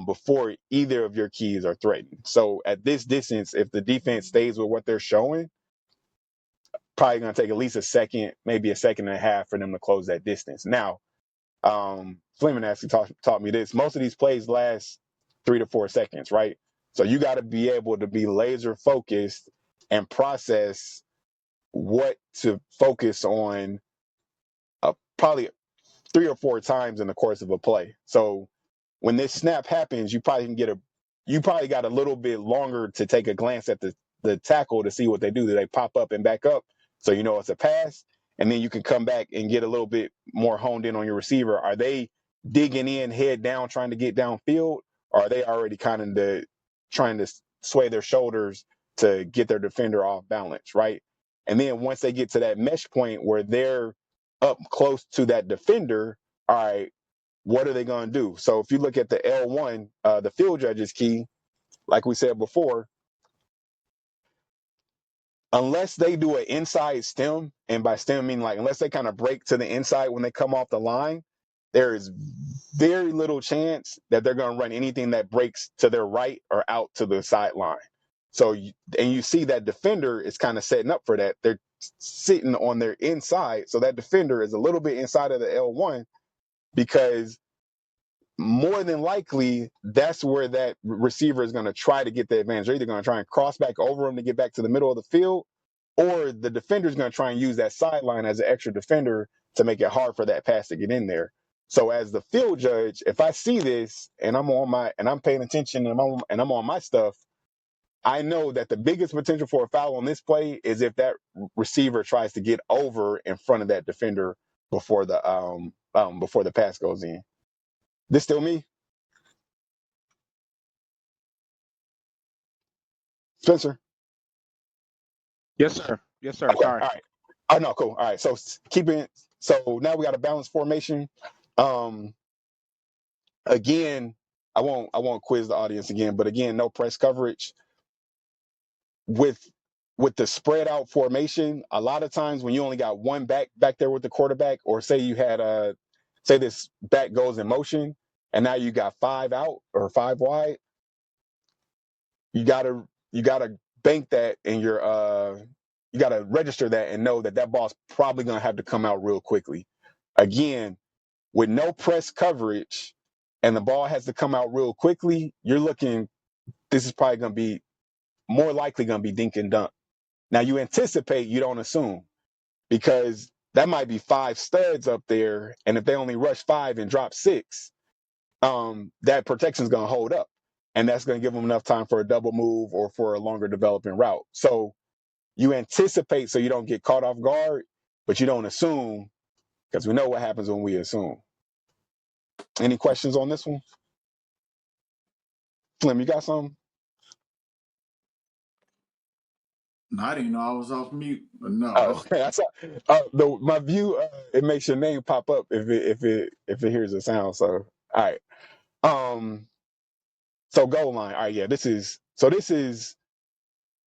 before either of your keys are threatened. So at this distance, if the defense stays with what they're showing, probably going to take at least a second, maybe a second and a half for them to close that distance. Now, Fleming actually taught me this. Most of these plays last 3 to 4 seconds, right? So you got to be able to be laser focused and process what to focus on probably 3 or 4 times in the course of a play. So when this snap happens, you probably got a little bit longer to take a glance at the tackle to see what they do. Do they pop up and back up? So you know it's a pass, and then you can come back and get a little bit more honed in on your receiver. Are they digging in, head down, trying to get downfield, or are they already kind of trying to sway their shoulders to get their defender off balance, right? And then once they get to that mesh point where they're up close to that defender, all right, what are they going to do? So if you look at the L1, the field judge's key, like we said before, unless they do an inside stem, and by stem I mean like unless they kind of break to the inside when they come off the line, there is very little chance that they're going to run anything that breaks to their right or out to the sideline. So, and you see that defender is kind of setting up for that. They're sitting on their inside. So that defender is a little bit inside of the L1, because more than likely that's where that receiver is going to try to get the advantage. They're either going to try and cross back over him to get back to the middle of the field, or the defender is going to try and use that sideline as an extra defender to make it hard for that pass to get in there. So as the field judge, if I see this and I'm paying attention and I'm on my stuff, I know that the biggest potential for a foul on this play is if that receiver tries to get over in front of that defender before the pass goes in. This still me? Spencer? Yes, sir. Yes, sir. Okay, Sorry. all right. Oh, no, cool. All right, so so now we got a balanced formation. Again, I won't quiz the audience again, but again, no press coverage. With the spread out formation, a lot of times when you only got one back there with the quarterback, or say you had say this back goes in motion and now you got 5 out or 5 wide, you gotta bank that in your you gotta register that and know that ball's probably gonna have to come out real quickly. Again, with no press coverage and the ball has to come out real quickly, you're looking, this is probably gonna be more likely gonna be dink and dunk. Now you anticipate, you don't assume, because that might be 5 studs up there, and if they only rush 5 and drop 6, that protection is going to hold up, and that's going to give them enough time for a double move or for a longer developing route. So you anticipate so you don't get caught off guard, but you don't assume, because we know what happens when we assume. Any questions on this one? Slim, you got something? No, I didn't know I was off mute. But no, Oh, okay. I saw, my view, it makes your name pop up if it hears a sound. So, all right. So goal line. All right, yeah. This is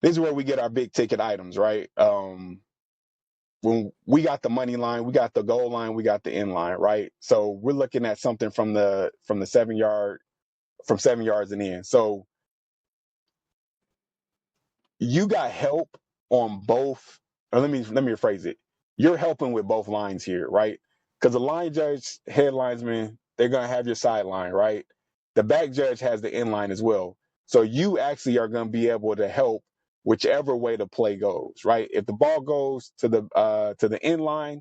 where we get our big ticket items, right? When we got the money line, we got the goal line, we got the end line, right? So we're looking at something from the 7 yards and in. So you got help on both, or let me rephrase it. You're helping with both lines here, right? Because the line judge, head linesman, they're gonna have your sideline, right? The back judge has the end line as well. So you actually are gonna be able to help whichever way the play goes, right? If the ball goes to the end line,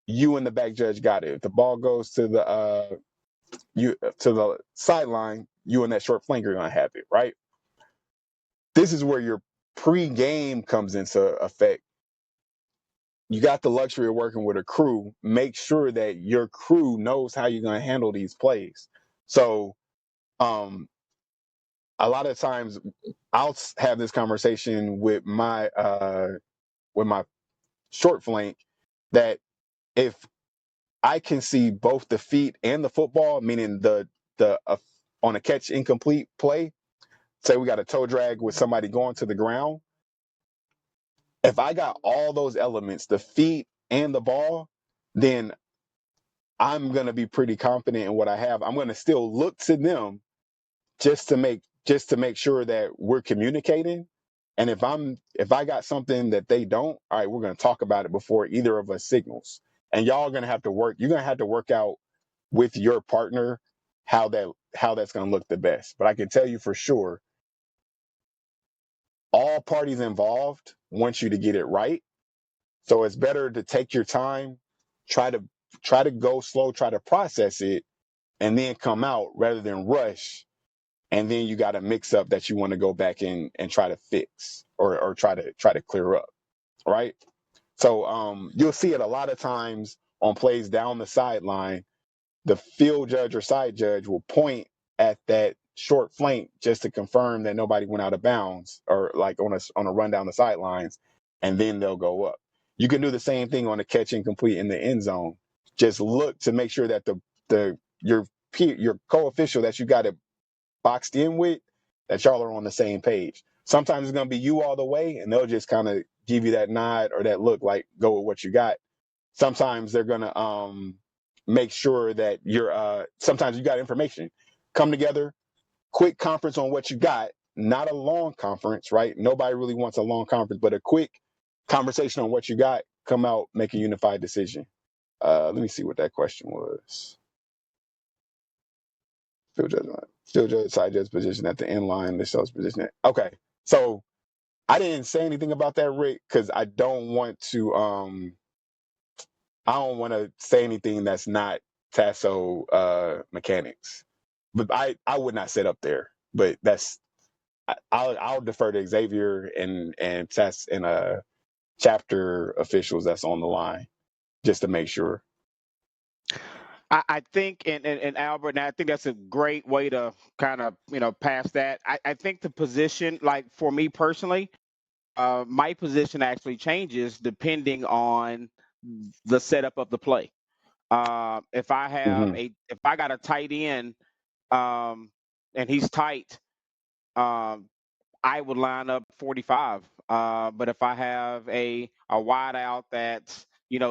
you and the back judge got it. If the ball goes to the sideline, you and that short flanker are gonna have it, right? This is where your pre-game comes into effect. You got the luxury of working with a crew. Make sure that your crew knows how you're going to handle these plays. So a lot of times I'll have this conversation with my short flank that if I can see both the feet and the football, meaning the on a catch incomplete play, say we got a toe drag with somebody going to the ground. If I got all those elements, the feet and the ball, then I'm going to be pretty confident in what I have. I'm going to still look to them just to make sure that we're communicating. And if I got something that they don't, all right, we're going to talk about it before either of us signals. And y'all are going to have to work. You're going to have to work out with your partner how that's going to look the best. But I can tell you for sure, all parties involved want you to get it right. So it's better to take your time, try to go slow, try to process it, and then come out rather than rush. And then you got a mix up that you want to go back in and try to fix or try to clear up, right? So you'll see it a lot of times on plays down the sideline. The field judge or side judge will point at that short flank just to confirm that nobody went out of bounds or like on a run down the sidelines, and then they'll go up. You can do the same thing on a catch incomplete in the end zone. Just look to make sure that your co-official that you got it boxed in with, that y'all are on the same page. Sometimes it's gonna be you all the way, and they'll just kind of give you that nod or that look, like go with what you got. Sometimes they're gonna make sure that you're sometimes you got information. Come together, quick conference on what you got, not a long conference, right? Nobody really wants a long conference, but a quick conversation on what you got, come out, make a unified decision. Let me see what that question was. Field judge, side judge position at the end line, the show's position. Okay, so I didn't say anything about that, Rick, because I don't want to say anything that's not TASO mechanics. But I would not sit up there. But I'll defer to Xavier and TAS and chapter officials that's on the line just to make sure. I think, and Albert, and I think that's a great way to kind of, pass that. I think the position, like for me personally, my position actually changes depending on the setup of the play. If I got a tight end, and he's tight, um, I would line up 45. But if I have a wide out that's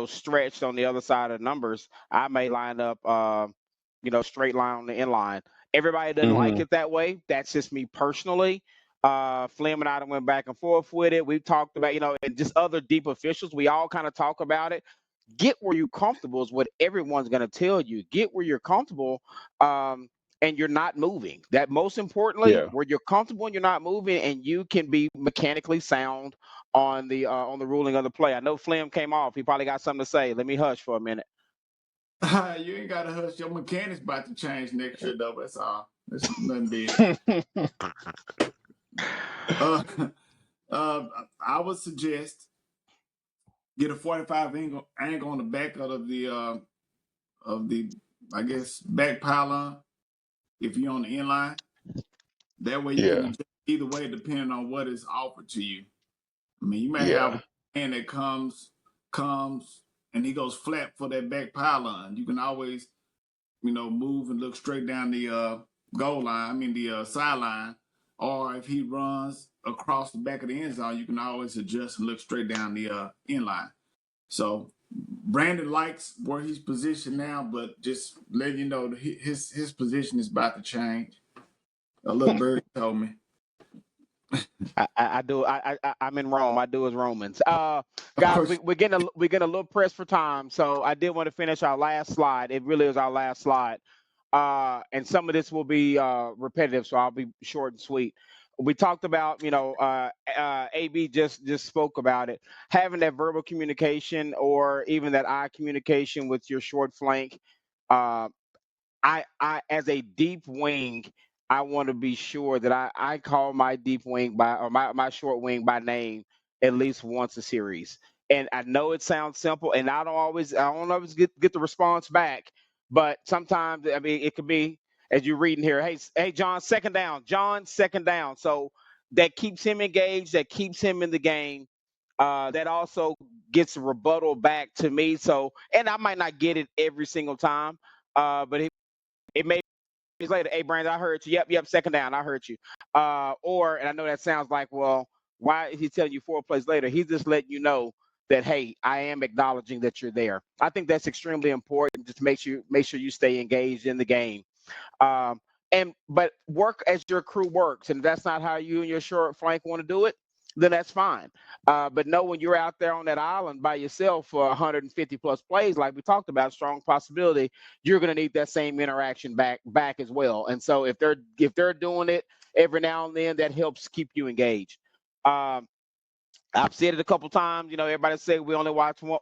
stretched on the other side of numbers, I may line up straight line on the end line. Everybody doesn't like it that way. That's just me personally. Flim and I went back and forth with it. We've talked about and just other deep officials. We all kind of talk about it. Get where you're comfortable is what everyone's going to tell you. Get where you're comfortable. And you're not moving. That most importantly, where you're comfortable and you're not moving, and you can be mechanically sound on the ruling of the play. I know Flim came off. He probably got something to say. Let me hush for a minute. You ain't got to hush. Your mechanics about to change next year, though. That's all. That's nothing big. I would suggest get a 45 angle on the back of the I guess back pylon if you're on the end line. That way you can adjust either way depending on what is offered to you. I mean, you may have a hand that comes and he goes flat for that back pylon. You can always, move and look straight down the goal line. I mean the sideline. Or if he runs across the back of the end zone, you can always adjust and look straight down the end line. So Brandon likes where he's positioned now, but just letting you know his position is about to change. A little bird told me. I do. I'm in Rome. I do as Romans. Guys, we're getting a little pressed for time, so I did want to finish our last slide. It really is our last slide, and some of this will be repetitive, so I'll be short and sweet. We talked about, AB just spoke about it, having that verbal communication or even that eye communication with your short flank. I as a deep wing, I want to be sure that I call my deep wing or my short wing by name at least once a series. And I know it sounds simple, and I don't always get the response back, but sometimes I mean it could be as you're reading here, hey, John, second down. John, second down. So that keeps him engaged. That keeps him in the game. That also gets a rebuttal back to me. So, and I might not get it every single time, but it may be later. Hey, Brandon, I heard you. Yep, second down. I heard you. And I know that sounds like, well, why is he telling you 4 plays later? He's just letting you know that, hey, I am acknowledging that you're there. I think that's extremely important. Just make sure you stay engaged in the game. But work as your crew works, and if that's not how you and your short flank want to do it, then that's fine. But know when you're out there on that island by yourself for 150 plus plays, like we talked about, strong possibility you're going to need that same interaction back as well. And so if they're doing it every now and then, that helps keep you engaged. I've said it a couple times. Everybody say we only watch one.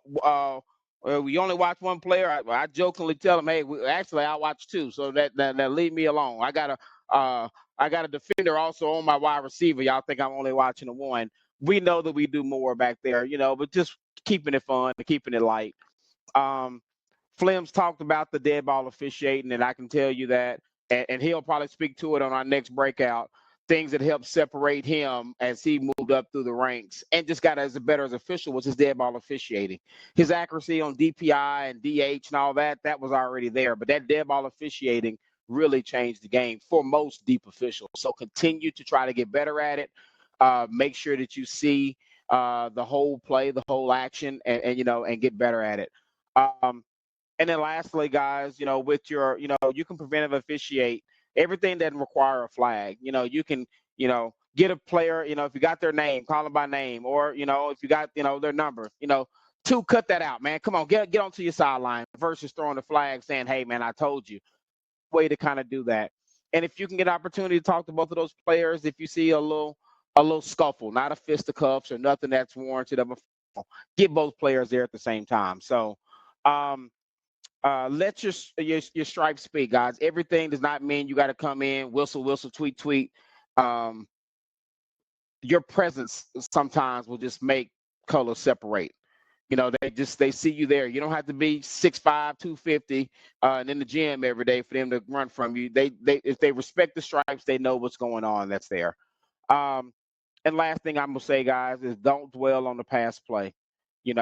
We only watch one player. I jokingly tell them, hey, I watch 2, so that leave me alone. I got a defender also on my wide receiver. Y'all think I'm only watching the one? We know that we do more back there, but just keeping it fun and keeping it light. Flem's talked about the dead ball officiating, and I can tell you that, and he'll probably speak to it on our next breakout. Things that helped separate him as he moved up through the ranks and just got as better as official was his dead ball officiating. His accuracy on DPI and DH and all that was already there, but that dead ball officiating really changed the game for most deep officials. So continue to try to get better at it. Make sure that you see the whole play, the whole action, and get better at it. And then lastly, guys, with your, you can preventive officiate everything that require a flag. You can, get a player, if you got their name, call them by name, or, if you got, their number, cut that out, man. Come on, get onto your sideline versus throwing the flag saying, hey, man, I told you. Way to kind of do that. And if you can get an opportunity to talk to both of those players, if you see a little scuffle, not a fisticuffs or nothing that's warranted of a, get both players there at the same time. So, let your stripes speak, guys. Everything does not mean you got to come in, whistle, tweet. Your presence sometimes will just make colors separate. They see you there. You don't have to be 6'5", 250, and in the gym every day for them to run from you. They if they respect the stripes, they know what's going on. That's there. And last thing I'm gonna say, guys, is don't dwell on the past play. You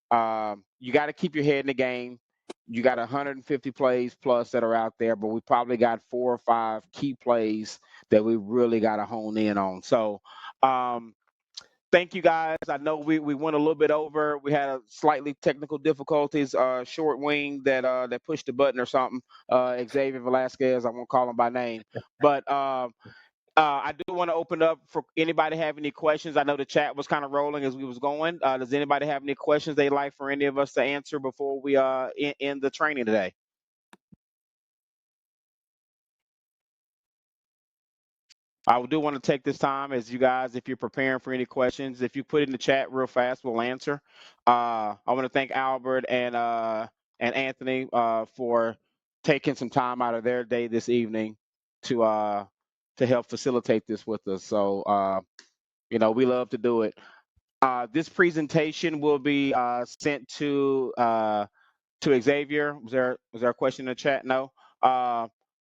got to keep your head in the game. You got 150 plays plus that are out there, but we probably got 4 or 5 key plays that we really got to hone in on. So, thank you, guys. I know we went a little bit over. We had a slightly technical difficulties. Short wing that pushed the button or something. Xavier Velasquez, I won't call him by name, but I do want to open up for anybody have any questions. I know the chat was kind of rolling as we was going. Does anybody have any questions they'd like for any of us to answer before we end the training today? I do want to take this time as you guys, if you're preparing for any questions, if you put it in the chat real fast, we'll answer. I want to thank Albert and Anthony for taking some time out of their day this evening to help facilitate this with us. So, we love to do it. This presentation will be sent to Xavier. Was there a question in the chat? No.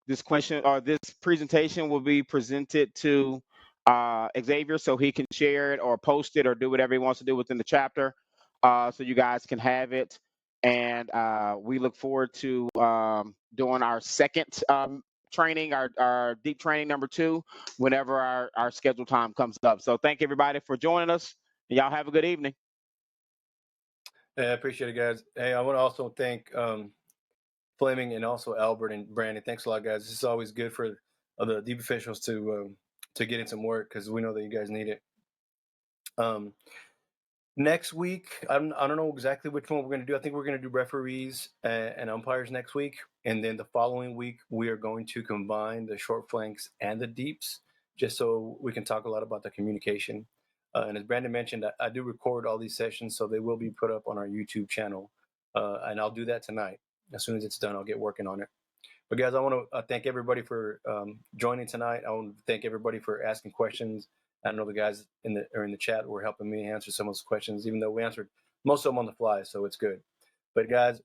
This presentation will be presented to Xavier so he can share it or post it or do whatever he wants to do within the chapter, so you guys can have it. And we look forward to doing our second training, our deep training number 2, whenever our scheduled time comes up. So thank everybody for joining us, and y'all have a good evening. I appreciate it, guys. Hey, I want to also thank Fleming and also Albert and Brandon. Thanks a lot, guys. This is always good for the deep officials to get in some work because we know that you guys need it. Next week, I don't know exactly which one we're going to do. I think we're going to do referees and umpires next week. And then the following week, we are going to combine the short flanks and the deeps just so we can talk a lot about the communication. And as Brandon mentioned, I do record all these sessions, so they will be put up on our YouTube channel. And I'll do that tonight. As soon as it's done, I'll get working on it. But guys, I want to thank everybody for joining tonight. I want to thank everybody for asking questions. I know the guys in the chat were helping me answer some of those questions, even though we answered most of them on the fly, so it's good. But guys,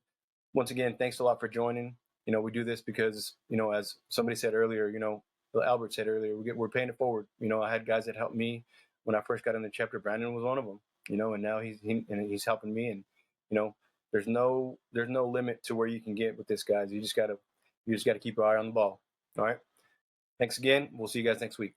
once again, thanks a lot for joining. we do this because, as somebody said earlier, Albert said earlier, we're paying it forward. I had guys that helped me when I first got in the chapter. Brandon was one of them, and now he's helping me. And, there's no limit to where you can get with this, guys. You just gotta keep your eye on the ball. All right. Thanks again. We'll see you guys next week.